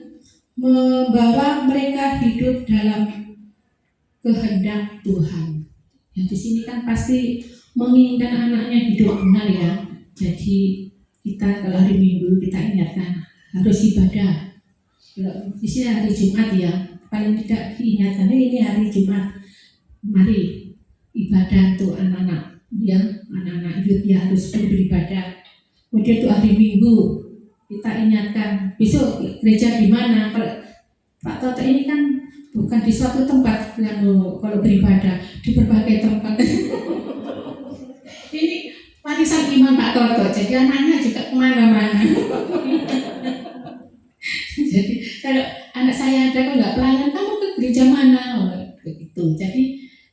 membawa mereka hidup dalam kehendak Tuhan. Ya, di sini kan pasti menginginkan anaknya hidup benar ya. Jadi kita kalau hari Minggu kita ingatkan harus ibadah. Di sini hari Jumat ya, paling tidak diingatkan ini hari Jumat. Mari ibadah untuk anak-anak ya, anak-anak youth ya harus beribadah. Kemudian untuk hari Minggu kita ingatkan besok gereja di mana. Kalau Pak Toto ini kan bukan di suatu tempat kalau beribadah di berbagai tempat. Ini warisan iman Pak Toto, jadi anaknya juga kemana-mana. Jadi kalau anak saya ada kok nggak pelayan, kamu ke gereja mana? Begitu. Jadi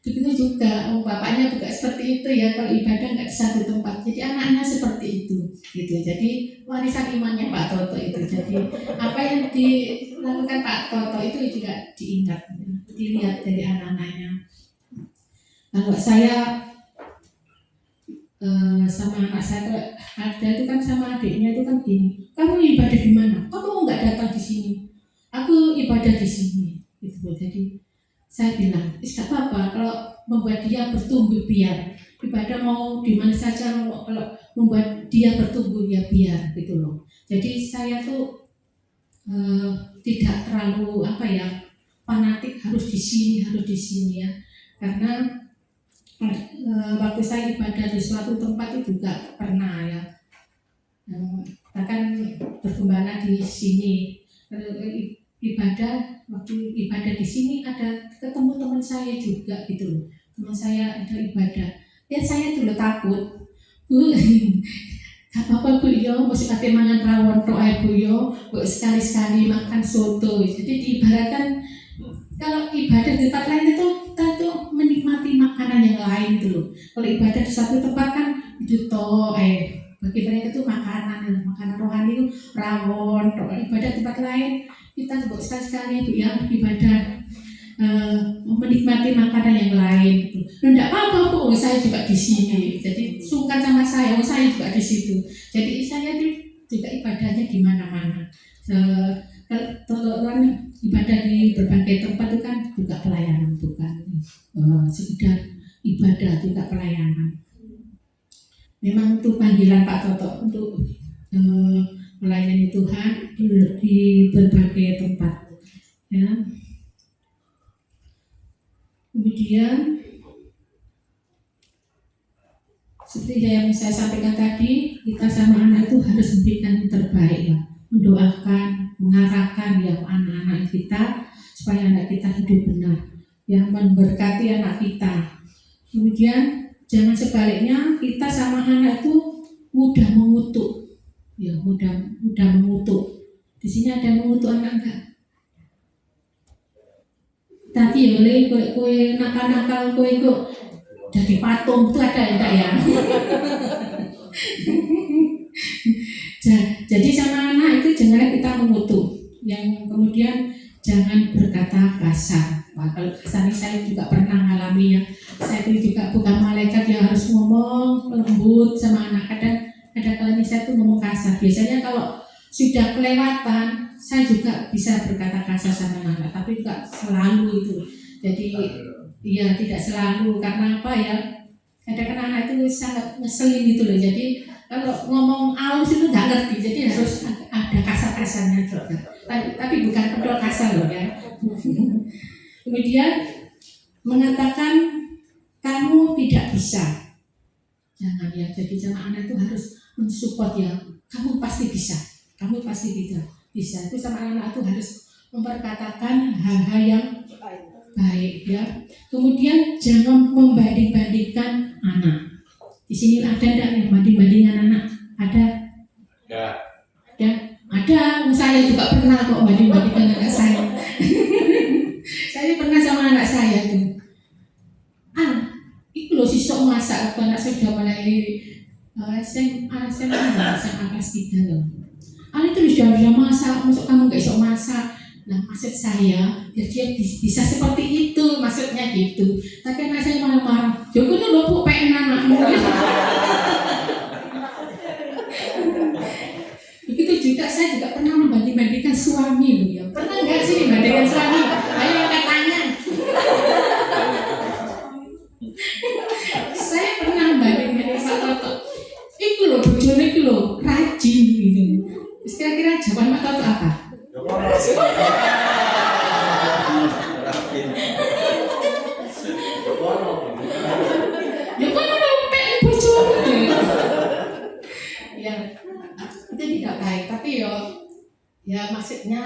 begitu juga bapaknya juga seperti itu ya, kalau ibadah nggak di satu tempat. Jadi anaknya seperti itu, gitu. Jadi warisan imannya Pak Toto itu. Jadi apa yang dilakukan Pak Toto itu juga diingat, dilihat dari anak-anaknya. Kalau saya sama anak saya ada itu kan sama adiknya itu kan gini, kamu ibadah di mana? Kamu nggak datang di sini? Aku ibadah di sini. Gitu. Jadi saya bilang, tidak apa-apa kalau membuat dia bertumbuh biar ibadah mau di mana saja, kalau membuat dia bertumbuh ya biar gitu loh. Jadi saya tuh tidak terlalu fanatik harus di sini ya, karena waktu saya ibadah di suatu tempat itu juga pernah ya, bahkan bergembala di sini. Waktu ibadah di sini ada ketemu teman saya juga gitu loh. Teman saya ada ibadah. Ya saya dulu takut. Bu, gak apa-apa Bu yo, mesti pakai mangan rawon tok ae Bu yo, sekali-sekali makan soto. Jadi diibaratkan kalau ibadah di tempat lain itu kita tuh menikmati makanan yang lain gitu loh. Kalau ibadah di satu tempat kan itu toh bagi mereka itu makanan rohani itu rawon. Ibadah di tempat lain kita sebut sekali-sekali Bu ya, ibadah menikmati makanan yang lain gitu. Tidak apa-apa Bu, saya juga di sini. Jadi sungkan sama saya juga di situ. Jadi saya juga ibadahnya di mana-mana. Kalau orang ibadah di berbagai tempat itu kan juga pelayanan, bukan sekedar ibadah, juga pelayanan. Memang itu panggilan Pak Toto untuk melayani Tuhan di berbagai tempat ya. Kemudian seperti yang saya sampaikan tadi, kita sama anak itu harus memberikan yang terbaik ya, mendoakan, mengarahkan ya anak-anak kita supaya anak kita hidup benar, yang memberkati anak kita. Kemudian jangan sebaliknya kita sama anak itu mudah mengutuk. Ya, mudah mengutuk. Di sini ada mengutuk anak enggak? Tadi oleh kue nakal-nakal kue kok jadi patung itu ada enggak ya? Jadi sama anak itu jangan kita mengutuk. Yang kemudian jangan berkata kasar. Wah, kalau kasar ini saya juga pernah mengalami ya. Saya itu juga bukan malaikat yang harus ngomong lembut sama anak. Ada kalanya saya tuh ngomong kasar. Biasanya kalau sudah kelewatan, saya juga bisa berkata kasar sama anak, tapi tidak selalu itu. Jadi ya tidak selalu, karena apa ya? Kadang-kadang anak itu sangat ngeselin gitu loh. Jadi kalau ngomong halus itu nggak ngerti, jadi harus ada kasar-kasarnya juga. Tapi bukan pedol kasar loh ya. Kemudian mengatakan kamu tidak bisa. Jangan ya. Jadi sama anak itu harus mensupport ya, kamu pasti bisa, bisa. Itu sama anak itu harus memperkatakan hal-hal yang baik ya. Kemudian jangan membanding-bandingkan anak. Di sini ada enggak yang banding-bandingan anak? Ada? Ada. Saya juga pernah kok banding-bandingkan anak saya. Saya pernah sama anak saya itu. Itu loh sisok masak waktu anak saya sudah mulai SMA kelas 3 loh. Itu sudah masak, masuk kamu gak bisa masak. Nah maksud saya, ya dia bisa seperti itu, maksudnya gitu. Tapi anak saya malah marah. Joko itu loh Bu, pengen anakmu. Begitu juga saya juga pernah membanding-bandingkan suami loh ya. Pernah nggak sih membandingkan suami? Ayo angkat tangan. Saya pernah membanding-bandingkan Pak Toto. Itu loh, bojone itu loh, rajin gitu. Kira-kira jawaban Pak Toto apa? itu tidak baik. Tapi ya maksudnya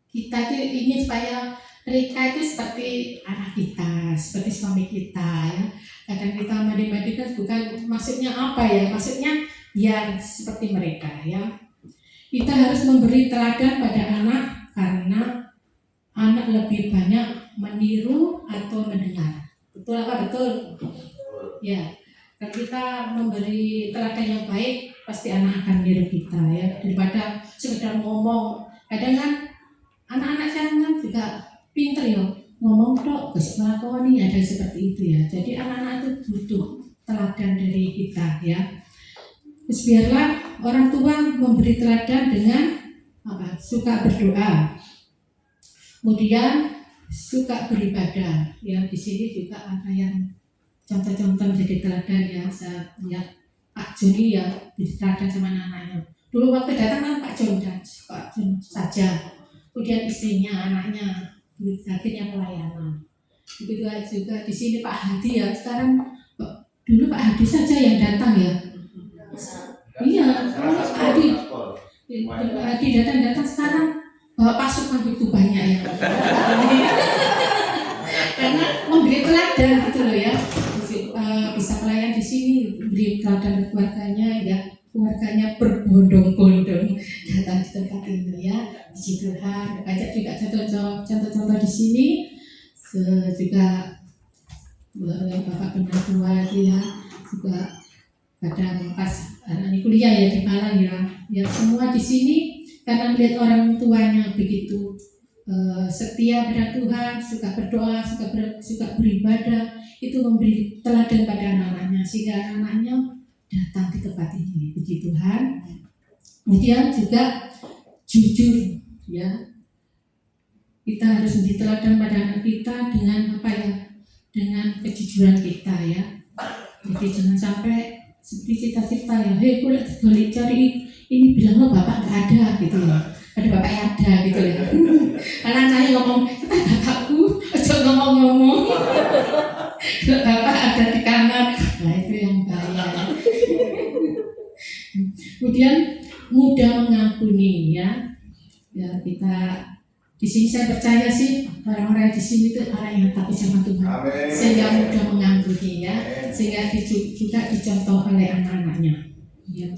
kita itu ingin supaya mereka itu seperti anak kita, seperti suami kita ya. Kadang kita mandi-mandi kan bukan maksudnya apa ya, maksudnya biar seperti mereka ya. Kita harus memberi teladan pada anak karena anak lebih banyak meniru atau mendengar. Betul apa betul? Ya. Kalau kita memberi teladan yang baik, pasti anak akan meniru kita ya. Daripada sekedar ngomong. Kadang kan anak-anak sekarang kan juga pinter ya, ngomong tok wis nglakoni, ada seperti itu ya. Jadi anak-anak itu butuh teladan dari kita ya. Terus biarlah orang tua memberi teladan dengan suka berdoa, kemudian suka beribadah ya. Di sini juga ada yang contoh-contoh jadi teladan ya. Saya lihat Pak Joni ya diteladan sama anak-anaknya. Dulu waktu datang kan Pak Jon saja, kemudian istrinya, anaknya, akhirnya pelayanan. Begitu juga di sini Pak Hadi ya. Sekarang dulu Pak Hadi saja yang datang ya. Iya, Pak Hadi datang sekarang bawa pasukan begitu banyak ya. Karena memberi teladan gitu loh ya. Bisa pelayan di sini, beri teladan keluarganya ya. Keluarganya berbondong-bondong datang di tempat ini ya. Puji Tuhan. Banyak juga contoh-contoh di sini. Juga Bapak Penatua itu ya, juga kadang pas anak kuliah ya di Malang ya. Ya semua di sini karena melihat orang tuanya begitu setia pada Tuhan, suka berdoa, suka beribadah, itu memberi teladan pada anak-anaknya sehingga anak-anaknya datang di tempat ini. Puji Tuhan. Kemudian juga jujur ya. Kita harus menjadi teladan pada anak kita dengan apa ya? Dengan kejujuran kita ya. Jadi jangan sampai seperti cita-cita ya. Hei, boleh cari ini bilang lo bapak nggak ada gitu ya. Ada bapak yang ada gitu ya. Karena saya ngomong kata bapakku, jangan ngomong-ngomong. Bapak ada di kamar. Nah itu yang bahaya. Kemudian mudah mengampuni ya. Ya kita di sini saya percaya sih orang-orang di sini itu orang yang takut sama Tuhan. Amen. Sehingga mudah mengampuni ya. Sehingga juga dicontoh oleh anak-anaknya. Ya.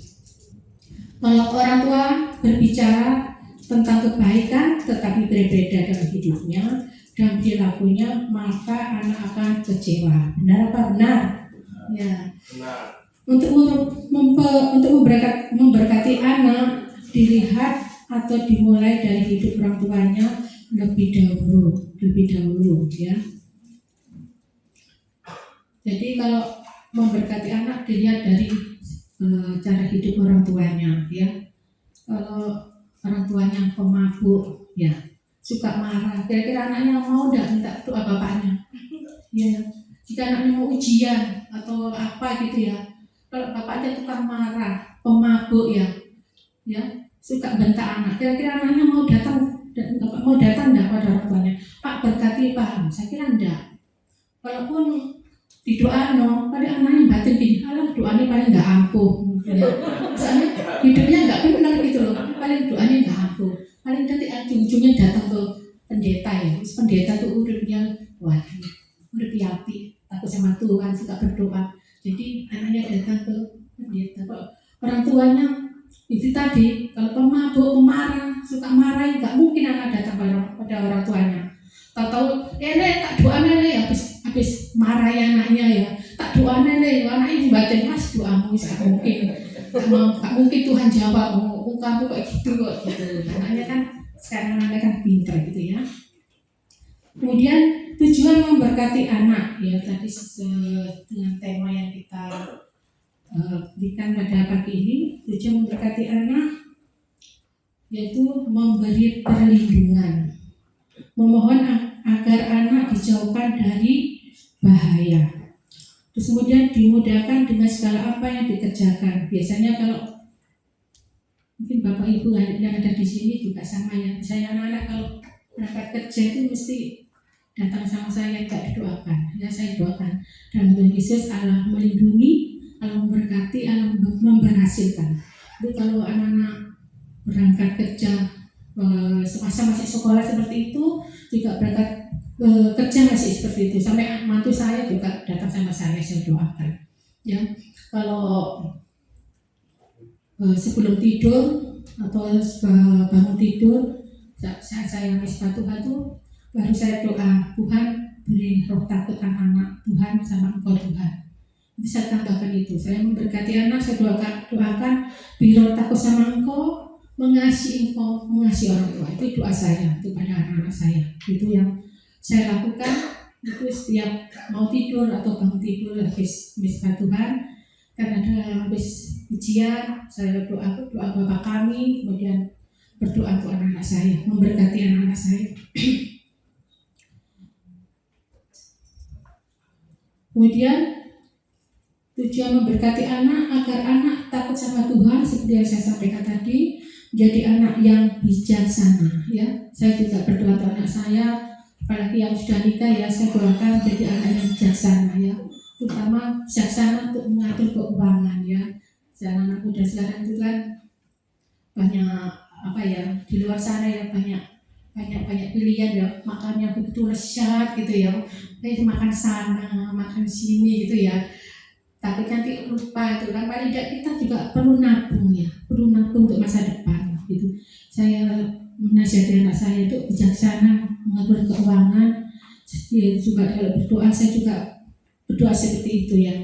Kalau orang tua berbicara tentang kebaikan tetapi berbeda dalam hidupnya dan perilakunya, maka anak akan kecewa. Benar apa benar? Ya. Benar. Untuk memberkati anak, dilihat atau dimulai dari hidup orang tuanya lebih dahulu ya. Jadi kalau memberkati anak dilihat dari cara hidup orang tuanya ya. Kalau orang tuanya pemabuk ya, suka marah, kira-kira anaknya mau enggak minta doa bapaknya ya. Jika anaknya mau ujian atau apa gitu ya, kalau bapaknya tukang marah, pemabuk ya suka bentak anak, kira-kira anaknya mau datang enggak pada orang tuanya? Pak berkati Pak, saya kira enggak. Walaupun didoa pada anaknya batin gini, alah doanya paling enggak ampuh ya. Misalnya hidupnya enggak benar gitu loh, paling doanya enggak ampuh. Paling nanti ujung-ujungnya datang ke pendeta ya. Terus pendeta tuh uripnya waduh, urip api, takut sama Tuhan, suka berdoa. Jadi anaknya datang ke pendeta. Kok orang tuanya itu tadi, kalau pemabuk, pemarah, suka marahin, nggak mungkin anak datang pada orang tuanya. Tahu-tahu, tak doa nele, habis marahin anaknya ya, tak doa nele, anaknya dibatin mas doamu, nggak mungkin, nggak mungkin Tuhan jawab, kamu kayak gitu kok gitu. Anaknya kan sekarang anaknya kan pintar gitu ya. Kemudian tujuan memberkati anak ya, tadi dengan tema yang kita berikan pada pagi ini, tujuan memberkati anak yaitu memberi perlindungan, memohon agar anak dijauhkan dari bahaya, terus kemudian dimudahkan dengan segala apa yang dikerjakan. Biasanya kalau mungkin bapak ibu yang ada di sini juga sama ya, misalnya anak-anak kalau berangkat kerja itu mesti datang sama saya, tak didoakan ya, saya doakan dan Tuhan Yesus Allah melindungi, Allah memberkati, Allah memberhasilkan. Itu kalau anak-anak berangkat kerja semasa masih sekolah seperti itu, juga berangkat kerja masih seperti itu. Sampai mantu saya juga datang sama saya doakan. Ya, kalau sebelum tidur atau bangun tidur, saat saya misbah Tuhan tuh baru saya doa, Tuhan beri roh takut anak-anak Tuhan sama Engkau Tuhan. Itu saya tambahkan itu. Saya memberkati anak, saya doakan beri roh takut sama Engkau, mengasihi Engkau, mengasihi orang tua. Itu doa saya kepada anak-anak saya. Itu yang saya lakukan. Itu setiap mau tidur atau bangun tidur habis misbah Tuhan, karena ada habis ujian, saya doa Bapa kami, kemudian berdoa untuk anak-anak saya, memberkati anak-anak saya. Kemudian tujuan memberkati anak agar anak takut sama Tuhan, seperti yang saya sampaikan tadi, menjadi anak yang bijaksana. Ya, saya juga berdoa untuk anak saya, apalagi yang sudah nikah ya, saya doakan jadi anak yang bijaksana ya, terutama bijaksana untuk mengatur keuangan ya. Jangan anak muda sekarang itu kan banyak di luar sana ya, banyak pilihan ya, makannya begitu lezat gitu ya, makan sana makan sini gitu ya, tapi nanti lupa itu kan. Paling tidak kita juga perlu nabung ya, perlu nabung untuk masa depan gitu. Saya menasihati anak saya itu bijaksana mengatur keuangan. Jadi juga kalau berdoa, saya juga berdoa seperti itu ya.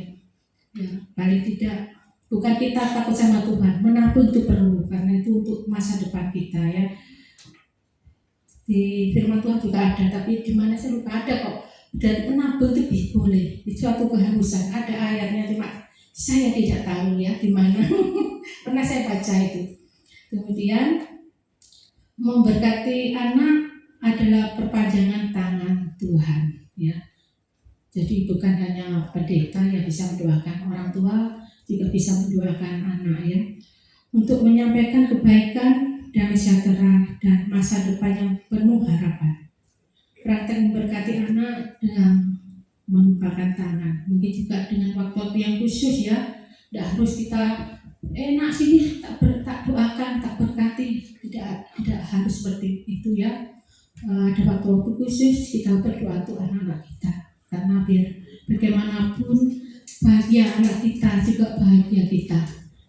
Paling tidak, bukan kita takut sama Tuhan, menabung itu perlu, karena itu untuk masa depan kita ya. Di firman Tuhan juga ada, tapi di mana saya lupa ada kok. Dan menabung itu boleh, itu suatu keharusan. Ada ayatnya, cuma saya tidak tahu ya di mana. Pernah saya baca itu. Kemudian memberkati anak adalah perpanjangan tangan Tuhan ya. Jadi bukan hanya pendeta yang bisa mendoakan, orang tua juga bisa mendoakan anak ya, untuk menyampaikan kebaikan dan sejahtera dan masa depan yang penuh harapan. Praktek memberkati anak dengan menumpahkan tangan, mungkin juga dengan waktu-waktu yang khusus ya. Tidak harus kita enak sini tak doakan, tak berkati, tidak harus seperti itu ya. Ada waktu-waktu khusus kita berdoa untuk anak-anak kita, karena biar bagaimanapun bahagia anak kita juga bahagia kita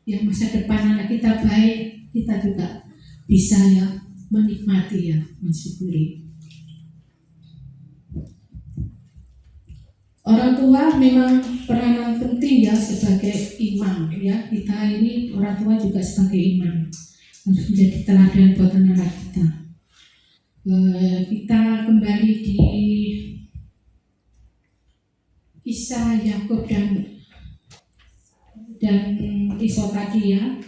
ya. Masa depan anak kita baik, kita juga bisa ya menikmati ya, mensyukuri. Orang tua memang peranan penting ya sebagai imam ya. Kita ini orang tua juga sebagai imam, harus menjadi teladan buat anak kita. Kita kembali di kisah Yakub dan Esau tadi ya.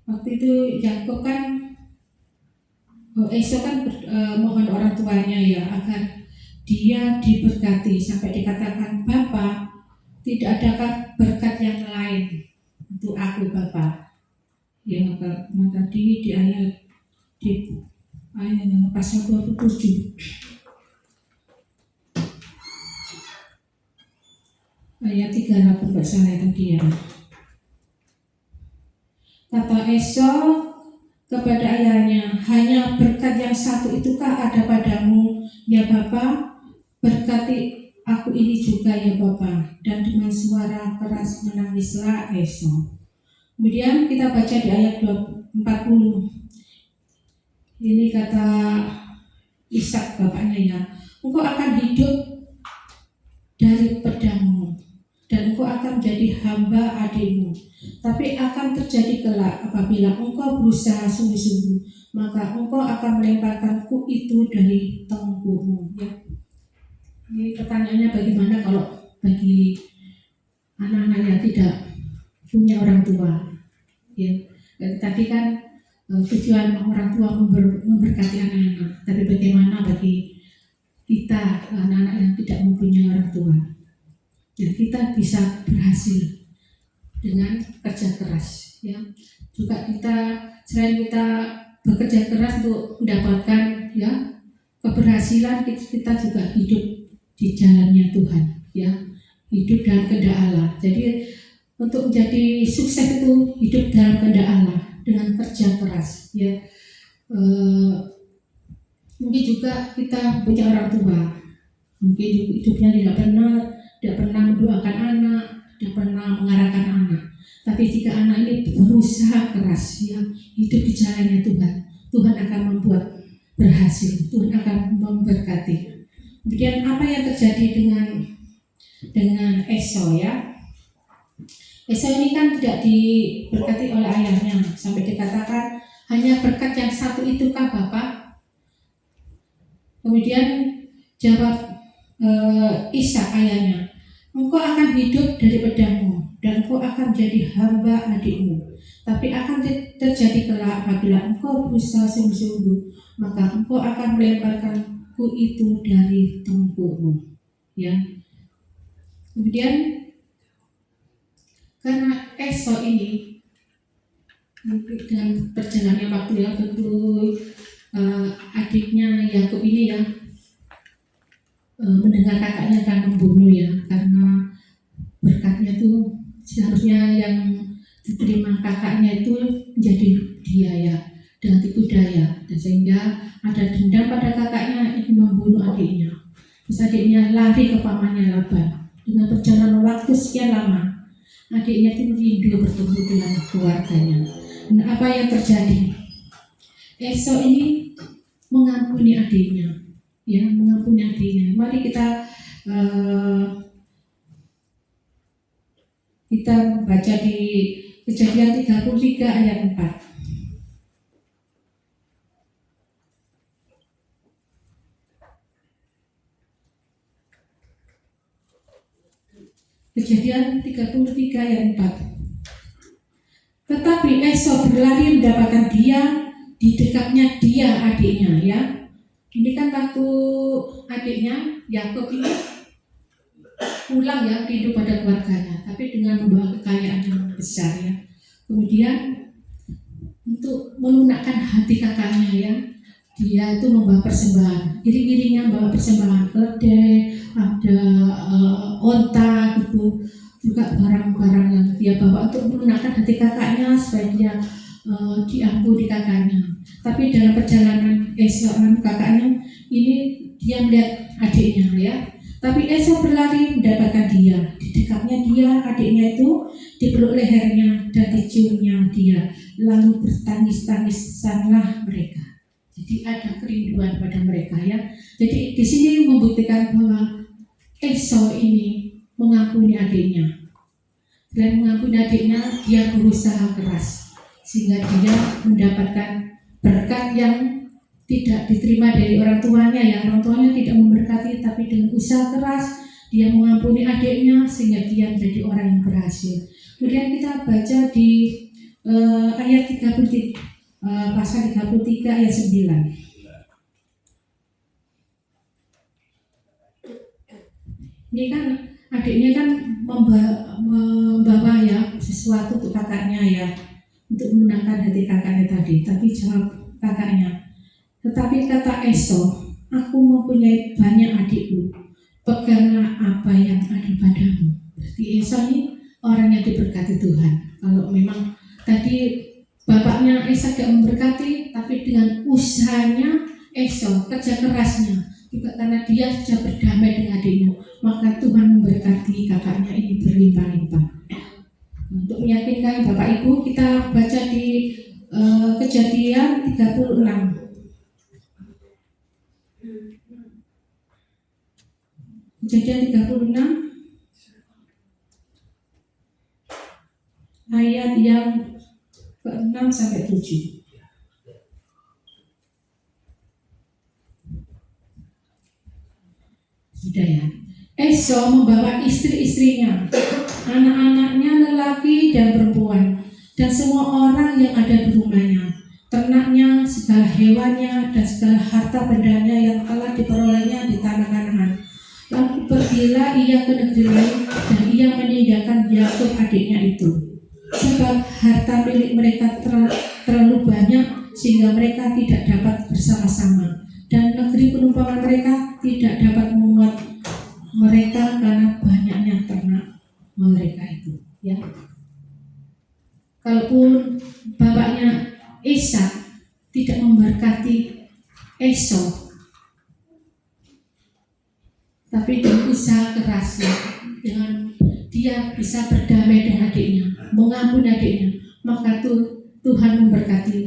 Waktu itu Yakub kan, Esau kan mohon orang tuanya ya agar dia diberkati, sampai dikatakan, Bapak, tidak adakah berkat yang lain untuk aku Bapak? Ya, tadi di ayat pasal 27 ayat 38 salah tadi ya. Kata Esau kepada ayahnya, hanya berkat yang satu itukah ada padamu ya Bapa? Berkati aku ini juga ya Bapa. Dan dengan suara keras menangislah Esau. Kemudian kita baca di ayat 40. Ini kata Ishak bapaknya ya, engkau akan hidup dari pedangmu dan engkau akan menjadi hamba adikmu. Tapi akan terjadi kelak apabila engkau berusaha sungguh-sungguh, maka engkau akan melemparkan kuk itu dari tengkumu ya. Ini pertanyaannya, bagaimana kalau bagi anak-anak yang tidak punya orang tua ya. Tadi kan tujuan orang tua memberkati anak-anak, tapi bagaimana bagi kita anak-anak yang tidak mempunyai orang tua ya. Kita bisa berhasil dengan kerja keras ya. Juga selain kita bekerja keras untuk mendapatkan ya keberhasilan, kita juga hidup di jalannya Tuhan, ya, hidup dalam kehendak Allah. Jadi untuk menjadi sukses itu hidup dalam kehendak Allah dengan kerja keras, ya. Mungkin juga kita punya orang tua, mungkin hidupnya tidak pernah mendoakan anak, tidak pernah mengarahkan anak. Tapi jika anak ini berusaha keras, ya, hidup di jalannya Tuhan, Tuhan akan membuat berhasil, Tuhan akan memberkati. Kemudian apa yang terjadi dengan Esau, ya? Esau ini kan tidak diberkati oleh ayahnya, sampai dikatakan hanya berkat yang satu itu kah Bapak? Kemudian jawab Ishak ayahnya, engkau akan hidup dari pedangmu dan engkau akan jadi hamba adikmu. Tapi akan terjadi kelak apabila engkau berusaha sungguh-sungguh, maka engkau akan melemparkanku itu dari tengkukmu. Ya. Kemudian karena Esau ini dengan perjalanannya waktu, ya, tentu adiknya Yakub ini, ya, mendengar kakaknya akan membunuh, ya, karena berkatnya itu seharusnya yang diterima kakaknya itu menjadi dia, ya, dengan tipu daya, dan sehingga ada dendam pada kakaknya ingin membunuh adiknya. Terus adiknya lari ke pamannya Laban. Dengan perjalanan waktu sekian lama, adiknya itu rindu bertemu dengan keluarganya. Dan apa yang terjadi? Esau ini mengampuni adiknya, ya, mengampuni adiknya. Mari kita baca di Kejadian 33 ayat 4. Kejadian 33 ayat 4. Tetapi Esau berlari mendapatkan dia, di dekatnya dia adiknya, ya. Ini kan waktu adiknya Yakub ini pulang, ya, rindu pada keluarganya, tapi dengan membawa kekayaan yang besar, ya. Kemudian untuk melunakkan hati kakaknya, ya, dia itu membawa persembahan. Iring-iringnya membawa persembahan, keledai, ada onta gitu, juga barang-barang yang dia bawa untuk melunakkan hati kakaknya supaya dia diampuni kakaknya. Tapi dalam perjalanan Esau kakaknya ini dia melihat adiknya, ya. Tapi Esau berlari mendapatkan dia, di dekatnya dia adiknya itu, dipeluk lehernya dan diciumnya dia, lalu bertangis-tangisanlah mereka. Jadi ada kerinduan pada mereka, ya. Jadi di sini membuktikan bahwa Esau ini mengampuni adiknya. Dan mengampuni adiknya, dia berusaha keras sehingga dia mendapatkan berkat yang tidak diterima dari orang tuanya, ya. Orang tuanya tidak memberkati, tapi dengan usaha keras dia mengampuni adiknya sehingga dia menjadi orang yang berhasil. Kemudian kita baca di ayat 33, pasal 33 ayat 9. Ini kan adiknya kan membawa, ya, sesuatu untuk kakaknya, ya, untuk menenangkan hati kakaknya tadi. Tapi jawab kakaknya, tetapi kata Esau, aku mempunyai banyak adikku, peganglah apa yang ada padamu. Berarti Esau ini orang yang diberkati Tuhan. Kalau memang tadi bapaknya Esau tidak memberkati, tapi dengan usahanya Esau, kerja kerasnya, juga karena dia sudah berdamai dengan adiknya, maka Tuhan memberkati kakaknya ini berlimpah-limpah. Untuk meyakinkan Bapak Ibu, kita baca di Kejadian 36. Kejadian 36 ayat yang ke-6 sampai 7. Sudah, ya. Esau membawa istri-istrinya, anak-anaknya lelaki dan perempuan, dan semua orang yang ada di rumahnya, ternaknya, segala hewannya, dan segala harta bendanya yang telah diperolehnya di tanah Kanaan. Lalu pergilah ia ke negeri lain, dan ia meninggalkan Yakub adiknya itu, sebab harta milik mereka terlalu banyak sehingga mereka tidak dapat bersama-sama, dan negeri penumpangan mereka tidak dapat memuat mereka itu, ya. Kalaupun bapaknya Ishak tidak memberkati Esau, tapi dengan usaha kerasnya, dengan dia bisa berdamai dengan adiknya, mengampuni adiknya, maka Tuhan memberkati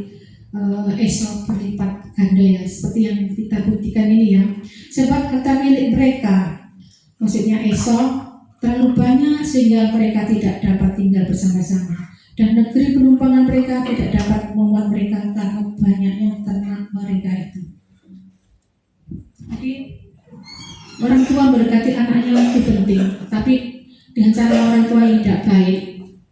Esau berlipat ganda, ya, seperti yang kita buktikan ini, ya. Sebab harta milik mereka, maksudnya Esau, terlalu banyak sehingga mereka tidak dapat tinggal bersama-sama, dan negeri penumpangan mereka tidak dapat memuat mereka karena banyaknya ternak mereka itu. Jadi orang tua berkati anaknya itu penting, tapi dengan cara orang tua yang tidak baik,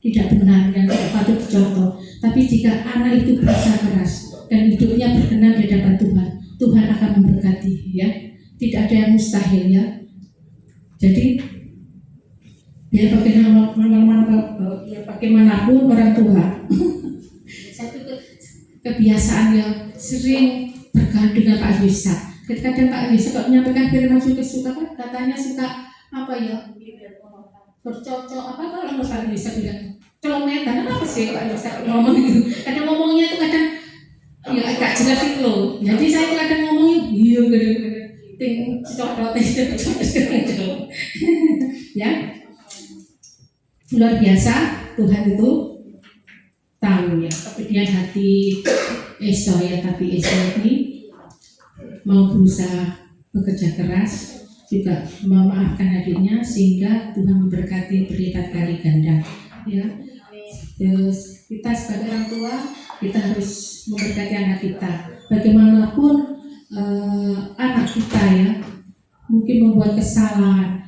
tidak benar, dan tidak patut dicontoh. Tapi jika anak itu berusaha keras dan hidupnya berkenan di hadapan Tuhan, Tuhan akan memberkati, ya. Tidak ada yang mustahil, ya. Jadi ya bagaimanapun orang tua, satu kebiasaan yang sering bergaul dengan Pak Yusa. Kadang Pak Yusa kalau menyampaikan firman suka kan katanya suka apa ya, bercocok apa kalau Pak Yusa bilang celometan, apa sih Pak Yusa ngomong gitu. Kadang ngomongnya itu kadang ya agak jelas itu loh. Jadi saya kadang ngomongnya iya gitu. Ting cocok ya, luar biasa. Tuhan itu tahu, ya, kepedulian hati Esau, ya. Tapi Esau ini mau berusaha bekerja keras, juga memaafkan adiknya, sehingga Tuhan memberkati berlipat kali ganda, ya. Terus kita sebagai orang tua, kita harus memberkati anak kita. Bagaimanapun anak kita, ya, mungkin membuat kesalahan,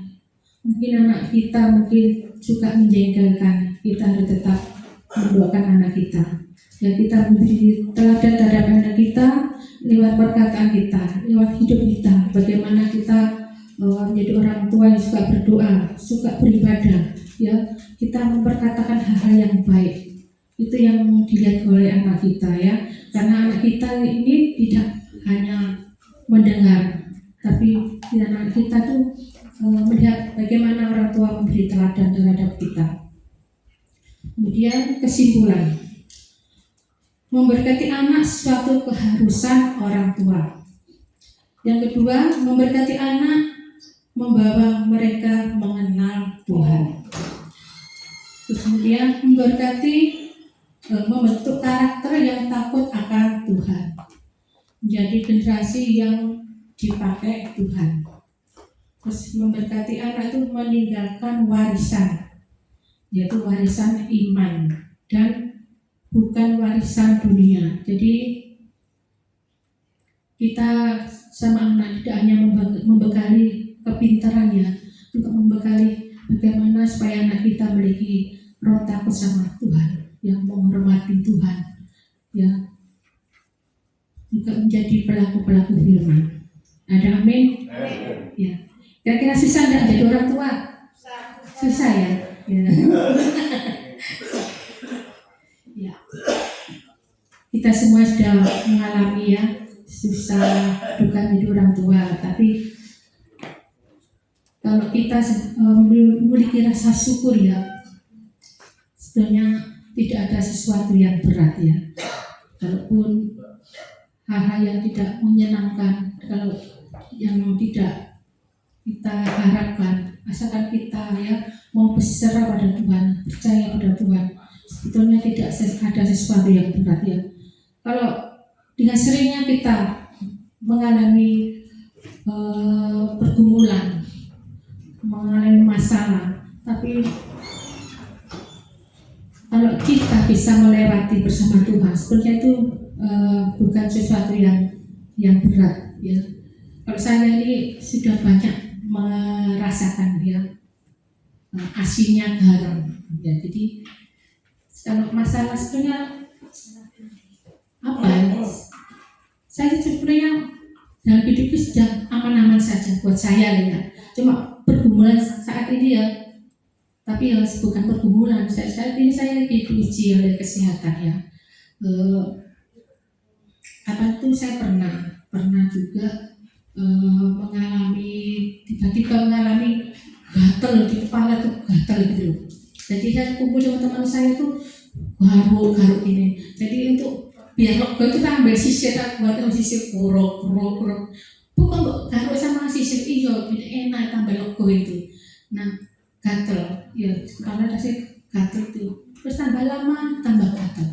mungkin anak kita mungkin juga menjengkelkan, kita harus tetap mendoakan anak kita, ya. Kita memberi teladan terhadap anak kita lewat perkataan kita, lewat hidup kita. Bagaimana kita menjadi orang tua yang suka berdoa, suka beribadah, ya. Kita memperkatakan hal-hal yang baik, itu yang dilihat oleh anak kita, ya. Karena anak kita ini tidak hanya mendengar, tapi anak kita tuh melihat bagaimana orang tua memberi teladan terhadap kita. Kemudian kesimpulan, memberkati anak suatu keharusan orang tua. Yang kedua, memberkati anak membawa mereka mengenal Tuhan. Terus kemudian memberkati membentuk karakter yang takut akan Tuhan, menjadi generasi yang dipakai Tuhan. Terus memberkati anak itu meninggalkan warisan, yaitu warisan iman dan bukan warisan dunia. Jadi kita sama anak tidak hanya membekali kepintarannya, juga membekali bagaimana supaya anak kita memiliki roh takut sama Tuhan, yang menghormati Tuhan, ya, juga menjadi pelaku-pelaku firman. Ada amin? Ya. Kira-kira susah enggak jadi orang tua? Susah, ya? Ya. Ya. Kita semua sudah mengalami, ya, susah duka jadi orang tua. Tapi kalau kita memiliki rasa syukur, ya, sebenarnya tidak ada sesuatu yang berat, ya. Kalaupun hal-hal yang tidak menyenangkan, kalau yang tidak kita harapkan, asalkan kita, ya, mau berserah pada Tuhan, percaya pada Tuhan, sebetulnya tidak ada sesuatu yang berat, ya. Kalau dengan seringnya kita mengalami pergumulan, mengalami masalah, tapi kalau kita bisa melewati bersama Tuhan, sebetulnya itu bukan sesuatu yang berat, ya. Kalau saya ini sudah banyak merasakan, ya, asinnya garam, ya. Jadi kalau masalah sebenarnya apa, ya, saya sebenarnya dalam hidupku sudah aman-aman saja buat saya, ya. Cuma pergumulan saat ini, ya, tapi ya bukan pergumulan, saat ini saya lagi diuji oleh kesehatan, ya. Apa itu, saya pernah juga mengalami, tiba-tiba mengalami gatel di kepala tuh, gatel gitu loh. Jadi saya kumpul sama teman saya tuh garuk ini. Jadi untuk biar lega itu kita ambil sisir, buat sisir kurok. Bukan garuk sama sisir iyo, enak tambah lega itu. Nah gatel, ya kepala saya gatel tuh. Terus tambah lama tambah gatel.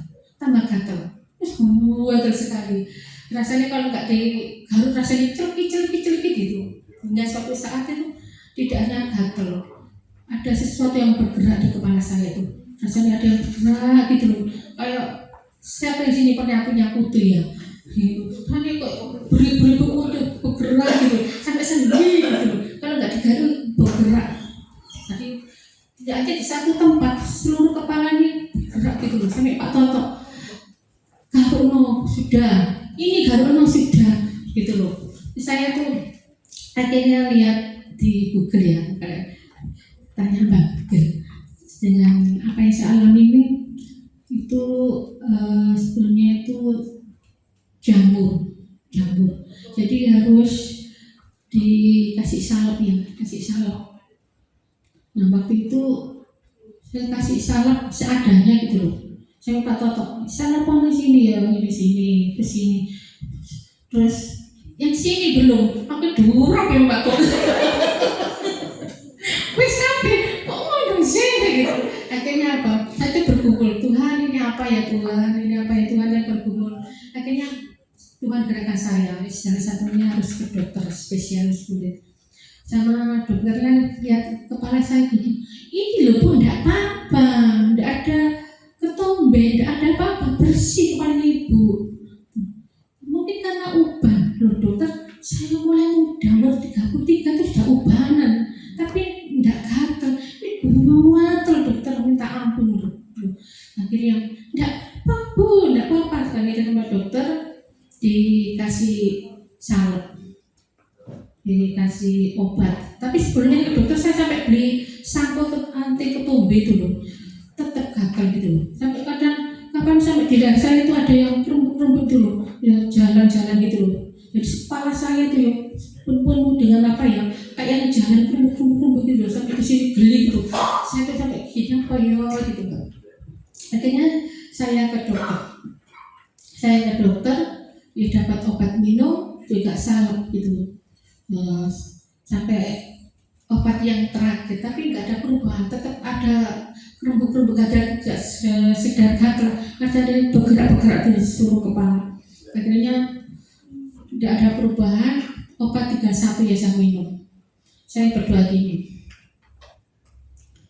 Terus gatel sekali. Rasanya kalau nggak digaruk rasanya celki gitu. Hingga suatu saat itu tidak hanya gatel, ada sesuatu yang bergerak di kepala saya tuh. Rasanya ada yang bergerak gitu loh. Kayak siapa di sini pernah punya kutu ya? Hanya kok beribu-ribu kutu bergerak gitu, sampai sendiri gitu loh. Kalau nggak digaruk bergerak. Jadi tidak aja di satu tempat, seluruh kepalanya bergerak gitu loh. Sampai Pak Toto, Garuno sudah, ini Garuno sudah gitu loh. Saya tuh akhirnya lihat di Google ya, tanya Mbak Google dengan apa yang saya alami ini itu sebenarnya itu jamur. Jadi harus dikasih salep ya, Nah waktu itu saya kasih salep seadanya gitu loh. Saya Pak Toto, salep di sini ya, ini sini, ke sini. Terus yang sini belum, aku durap ya Mbak Toto. Wes sampai, kok ngomong sini gitu. Akhirnya apa? Saya bergumul, Tuhan ini apa ya Tuhan yang bergumul. Akhirnya Tuhan gerakan saya, salah satunya harus ke dokter spesialis kulit. Sama dokternya lihat kepala saya gini, ini loh Bu, enggak apa-apa, enggak ada ketombe, enggak ada apa-apa, bersih kepalanya Ibu. Mungkin karena uban, loh dokter, saya mulai muda, umur 33 terus sudah ubanan, tapi enggak gatel. Ini gatel dokter, minta ampun loh. Akhirnya enggak apa-apa, akhirnya sama dokter dikasih salep, dikasih obat. Tapi sebelumnya ke dokter saya sampai beli sampo anti ketombe itu loh, tetap gatal gitu loh. Sampai kadang kapan sampai di dada saya itu ada yang rumput itu loh, ya jalan-jalan gitu loh. Jadi kepala saya itu ya pun dengan apa ya, kayak jalan rumput gitu loh, sampai di sini geli gitu. Saya sampai gini apa ya gitu kan. Akhirnya saya ke dokter, ya dapat obat minum juga salep gitu. Sampai obat yang terakhir, tapi nggak ada perubahan, tetap ada kerembuk-kerembuk, ada sekedar gatal, ada yang bergerak di seluruh kepala. Akhirnya tidak ada perubahan, obat 31 ya saya minum. Saya berdoa gini,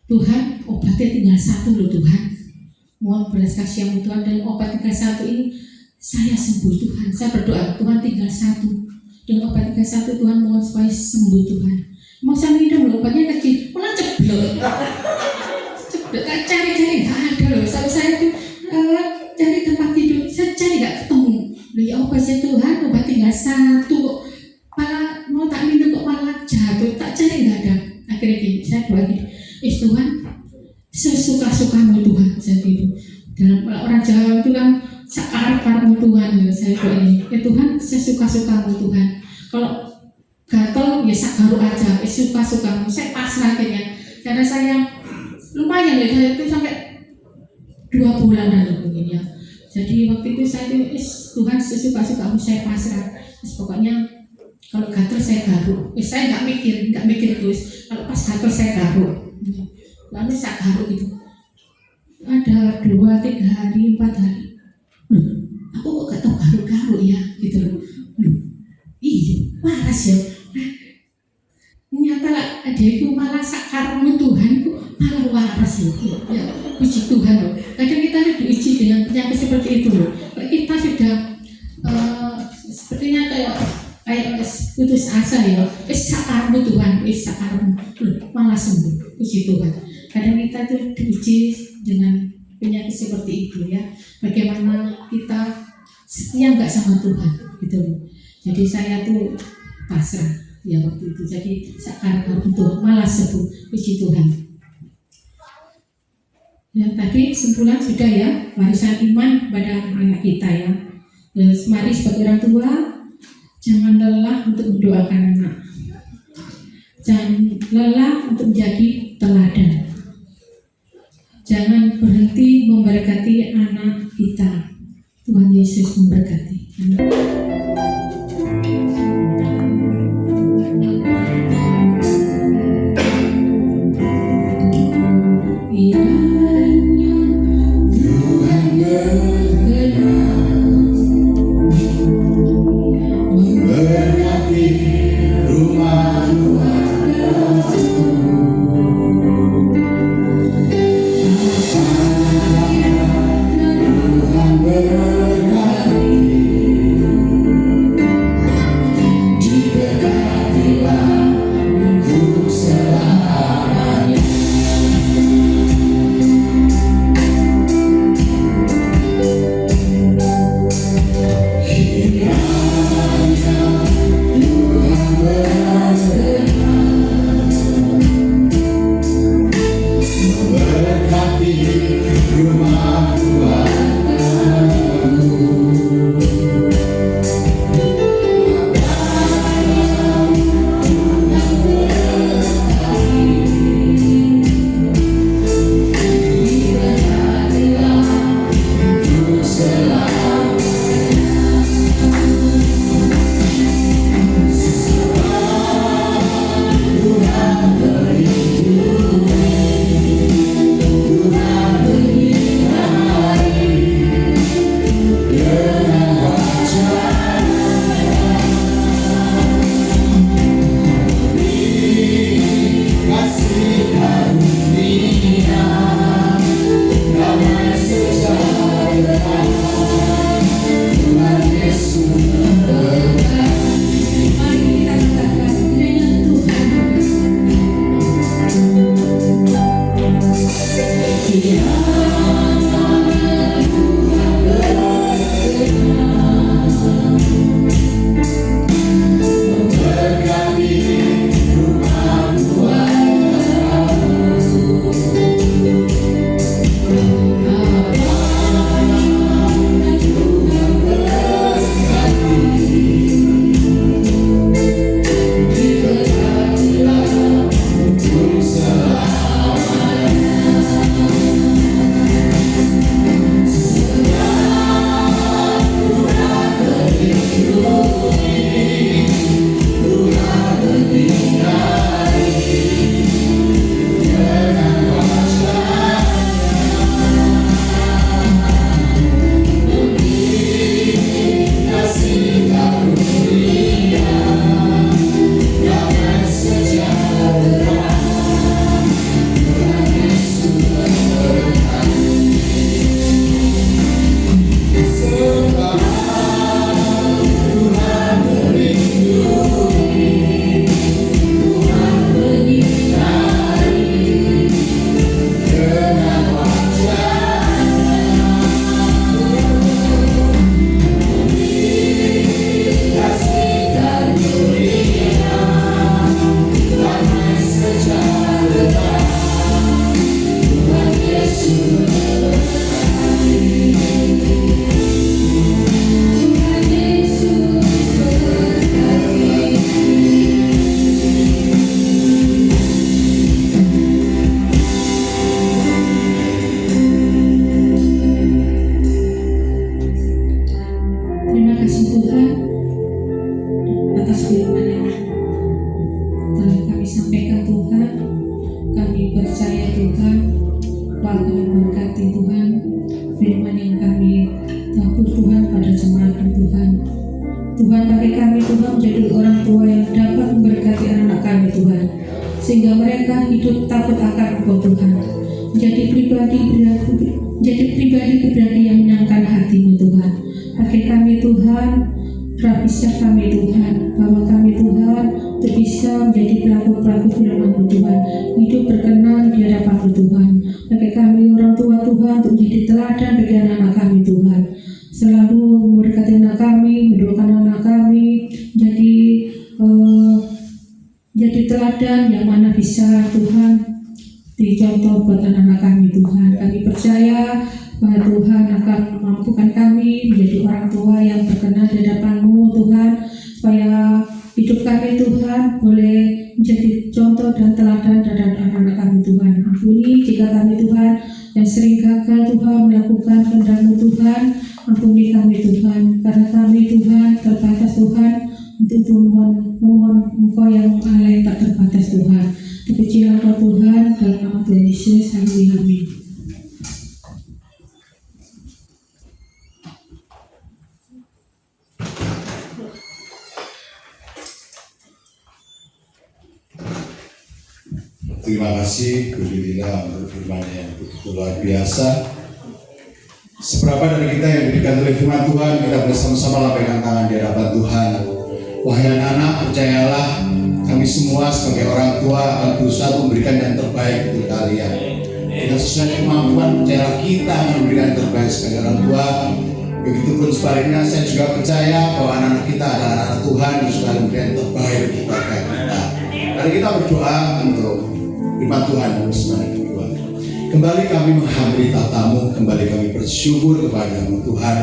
Tuhan obatnya tinggal 1 loh Tuhan, mohon belas kasihan Tuhan, dan obat 31 ini saya sembuh Tuhan. Saya berdoa Tuhan tinggal 1, dan obat 31 Tuhan mohon supaya sembuh Tuhan. Mau saya minum loh, obatnya kecil, malah ceblok, cari nggak ada loh. Sampai saya tuh cari tempat tidur, saya cari nggak ketemu. Loh ya obatnya Tuhan, obat tinggal 1 kok, malah mau tak minum kok malah jatuh, tak cari nggak ada. Akhirnya gini, saya doa gini, Tuhan sesuka-sukamu Tuhan, saya gitu. Dalam orang Jawa itu kan sekarang Tuhan, ya saya doa ini, ya Tuhan sesuka-sukamu Tuhan. Kalau gatel ya sagaru aja, suka-sukamu. Saya pasrah akhirnya, karena saya lumayan ya, saya itu sampai 2 bulanan mungkin ya. Jadi waktu itu saya itu Tuhan sesuka-sukamu, saya pasrah. Terus pokoknya kalau gatel saya garuk. Saya nggak mikir terus. Kalau pas gatel saya garuk. Lalu saya garuk gitu. Ada 2, 3 hari, 4 hari. Aku kok gak tau garuk-garuk ya gitu loh. Iya, waras ya. Ternyata ada itu malah sakarmu Tuhan kok malah waras loh. Ya, puji Tuhan loh. Kadang kita diuji dengan penyakit seperti itu loh. Kita sudah sepertinya kayak putus asa ya. Sakarmu Tuhan, sakarmu loh, malah sembuh. Puji Tuhan. Kadang kita tuh diuji dengan penyakit seperti itu ya. Bagaimana kita setia nggak sama Tuhan gitu loh. Jadi saya tuh pasrah ya waktu itu. Jadi sekarang itu malah sembuh, puji Tuhan. Ya tadi kesimpulan sudah ya, warisan iman pada anak kita ya. Terus mari sebagai orang tua jangan lelah untuk mendoakan anak. Jangan lelah untuk menjadi teladan. Jangan berhenti memberkati anak kita. Tuhan Yesus memberkati. Kiranya Tuhan berkenan memberkati rumah Tuhan, pakai kami Tuhan menjadi orang tua yang dapat memberkati anak-anak kami Tuhan, sehingga mereka hidup takut akan Engkau Tuhan, menjadi pribadi yang menyenangkan hati-Mu Tuhan. Pakai kami Tuhan, rapisah kami Tuhan, bawa kami Tuhan untuk bisa menjadi pelaku-pelaku firman-Mu Tuhan, hidup berkenan di hadapan-Mu Tuhan. Pakai kami orang tua Tuhan untuk menjadi teladan bagi anak-anak kami Tuhan, selalu memberkati anak kami, mendoakan anak kami, jadi teladan yang mana bisa Tuhan dicontoh buat anak-anak kami Tuhan. Kami percaya bahwa Tuhan akan memampukan kami menjadi orang tua yang berkenan di hadapan-Mu Tuhan, supaya hidup kami Tuhan boleh menjadi dan teladan terhadap anak-anak kami Tuhan. Ampuni jika kami Tuhan yang sering gagal Tuhan melakukan kehendak-Mu Tuhan. Ampuni kami Tuhan, karena kami Tuhan terbatas Tuhan untuk memohon Engkau yang Allah yang tak terbatas Tuhan. Terpujilah Engkau Tuhan, dalam nama Tuhan Yesus, amin. Terima kasih Bu Lila untuk firman yang begitu luar biasa. Seberapa dari kita yang diberikan oleh firman Tuhan, kita bersama-sama lambaikan tangan di hadapan Tuhan. Wahai anak-anak, percayalah, kami semua sebagai orang tua akan berusaha memberikan yang terbaik untuk kalian. Dengan sesuai kemampuan, percayalah kita akan memberikan yang terbaik sebagai orang tua. Begitupun sebaliknya, saya juga percaya bahwa anak-anak kita adalah anak Tuhan yang sudah memberikan yang terbaik untuk keluarga kita. Mari kita berdoa untuk firman Tuhan yang bersama kedua. Kembali kami menghampiri tatamu, kembali kami bersyukur kepada-Mu Tuhan.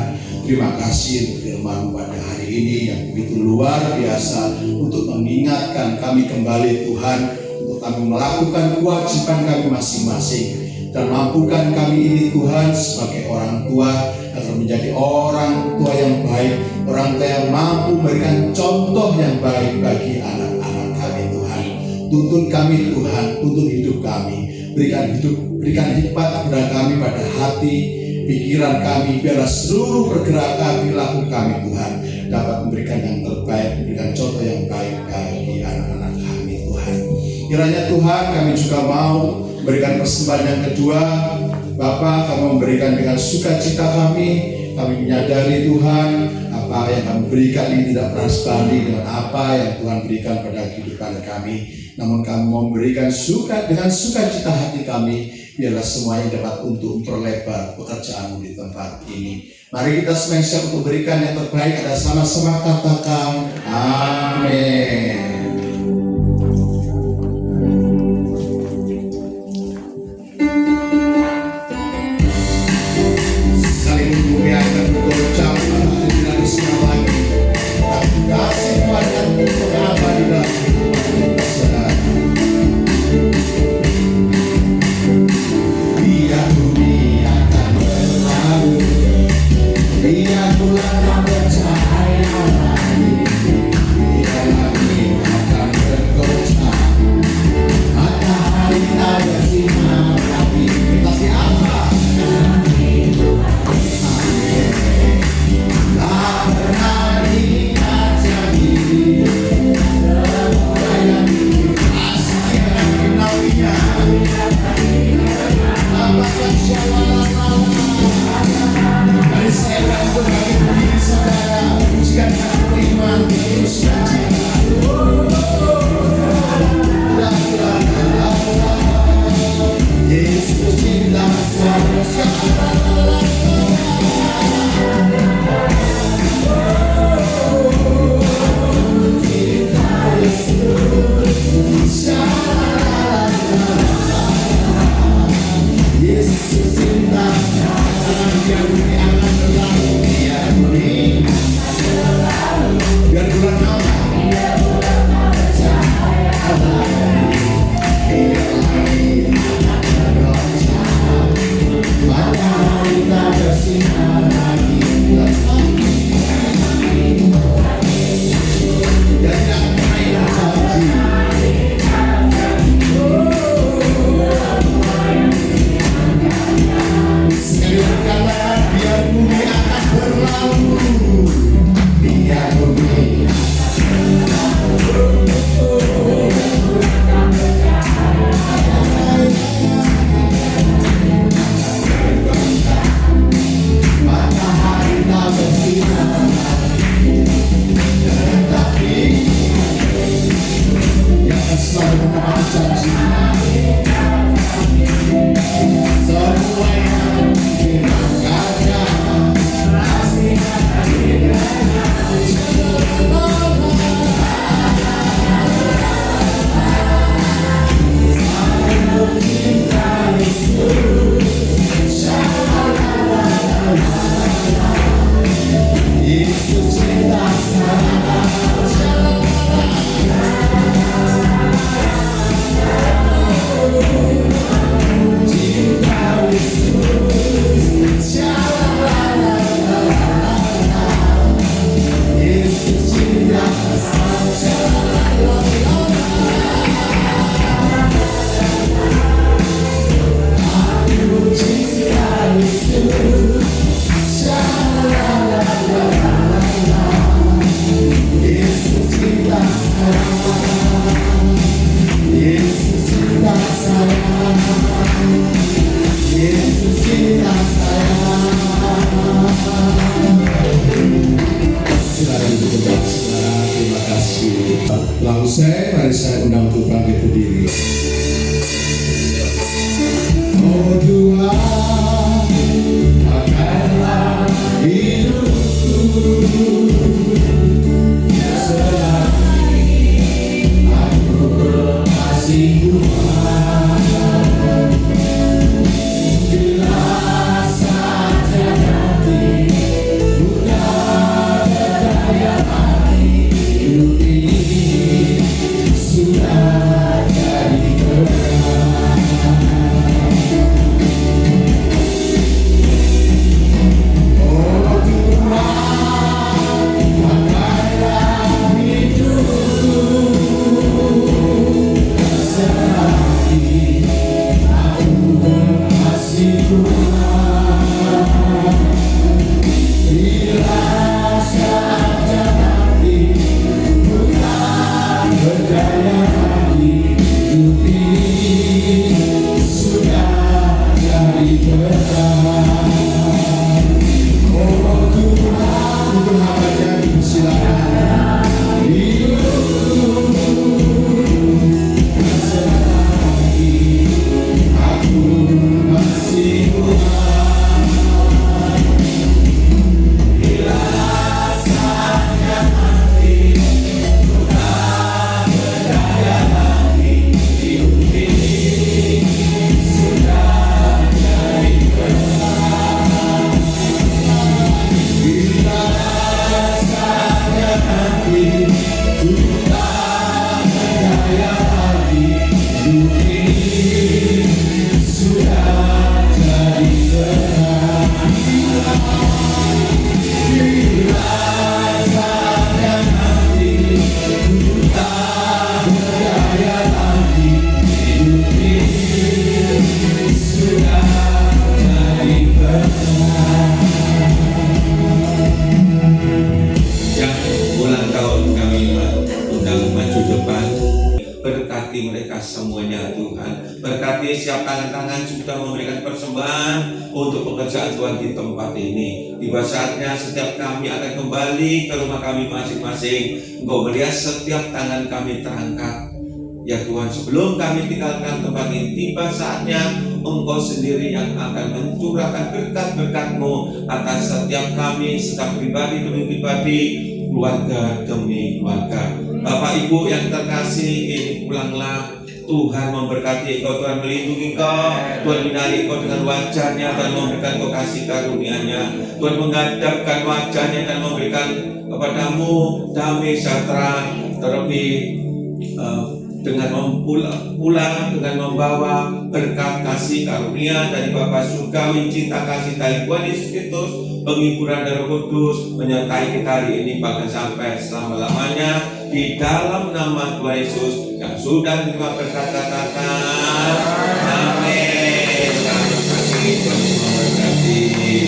Terima kasih untuk firman pada hari ini yang begitu luar biasa untuk mengingatkan kami kembali Tuhan, untuk kami melakukan kewajiban kami masing-masing, dan mampukan kami ini Tuhan sebagai orang tua agar menjadi orang tua yang baik, orang tua yang mampu memberikan contoh yang baik bagi anak-anak kami Tuhan. Tuntun kami Tuhan, tuntun hidup kami, berikan hikmat kepada kami pada hati, pikiran kami, biarlah seluruh pergerakan perilaku kami Tuhan dapat memberikan yang terbaik, memberikan contoh yang baik bagi anak-anak kami Tuhan. Kiranya Tuhan kami juga mau memberikan persembahan yang kedua. Bapa, kami memberikan dengan sukacita kami menyadari Tuhan apa yang kami berikan ini tidak pernah sebanding dengan apa yang Tuhan berikan pada kehidupan kami. Namun kami mau memberikan dengan sukacita hati kami, biarlah semuanya dapat untuk memperlebar pekerjaan di tempat ini. Mari kita semangat untuk berikan yang terbaik. Ada sama-sama katakan amin. Saling memuliakan berucap tidak disenang lagi. Tapi kasih Tuhan yang mengabadi dalam kehidupan saudara. Biar dunia akan berlalu, biar bulan tak bercahaya lagi, biar langit akan bergoncang, matahari tak bersinar lagi, tapi apa? Tak pernah diingat jadi, semua yang pasti akan kenalinya. Mari saya akan berbagi diri saudara, jika tak beriman Yesus Yesus cinta Yesus cinta biar bumi akan berlalu, biar bumi biar bulan apa biar langit bergoncang, matahari tak bersinar lagi, dan tidak pernah janji. Tuhan, pakailah hidupku selagi aku masih Tuhan. Bila saja nanti sudah berdaya lagi, hidup ini sudah jadi terang. Oh Tuhan, pakailah hidupku selagi aku masih Tuhan. Bila saja nanti bukan berdaya lagi, hidup ini sudah jadi terang. Oh Tuhan, untuk hamba-Nya dipersilakan hidup selagi aku masih Tuhan. Bila saja nanti bukan berdaya lagi, hidup ini sudah jadi terang. Bila saja nanti bukan berdaya lagi, hidup ini sudah jadi terang. Bila saja nanti bukan berdaya lagi, hidup ini sudah jadi terang. Yang ulang tahun kami undang maju depan, berkati mereka semuanya Tuhan. Berkati siap tangan-tangan sudah memberikan persembahan untuk pekerjaan Tuhan di tempat ini. Tiba saatnya setiap kami akan kembali ke rumah kami masing-masing. Engkau melihat setiap tangan kami terangkat. Ya Tuhan, sebelum kami tinggalkan tempat ini, tiba saatnya Engkau sendiri yang akan mencurahkan berkat-berkat-Mu atas setiap kami, setiap pribadi demi pribadi, keluarga demi keluarga. Bapak Ibu yang terkasih, ini pulanglah. Tuhan memberkati engkau, Tuhan melindungi engkau, Tuhan menarik engkau dengan wajahnya dan memberikan engkau kasih karunia-Nya. Tuhan menghadapkan wajahnya dan memberikan kepadamu damai sejahtera, terlebih dengan pulang dengan membawa berkat kasih karunia dari Bapa Surgawi, cinta kasih dari Tuhan Yesus Kristus, penghiburan dari Roh Kudus menyertai kita hari ini bahkan sampai selama-lamanya, di dalam nama Tuhan Yesus yang sudah menerima berkat, katakan amin. Terima kasih, Tuhan memberkati.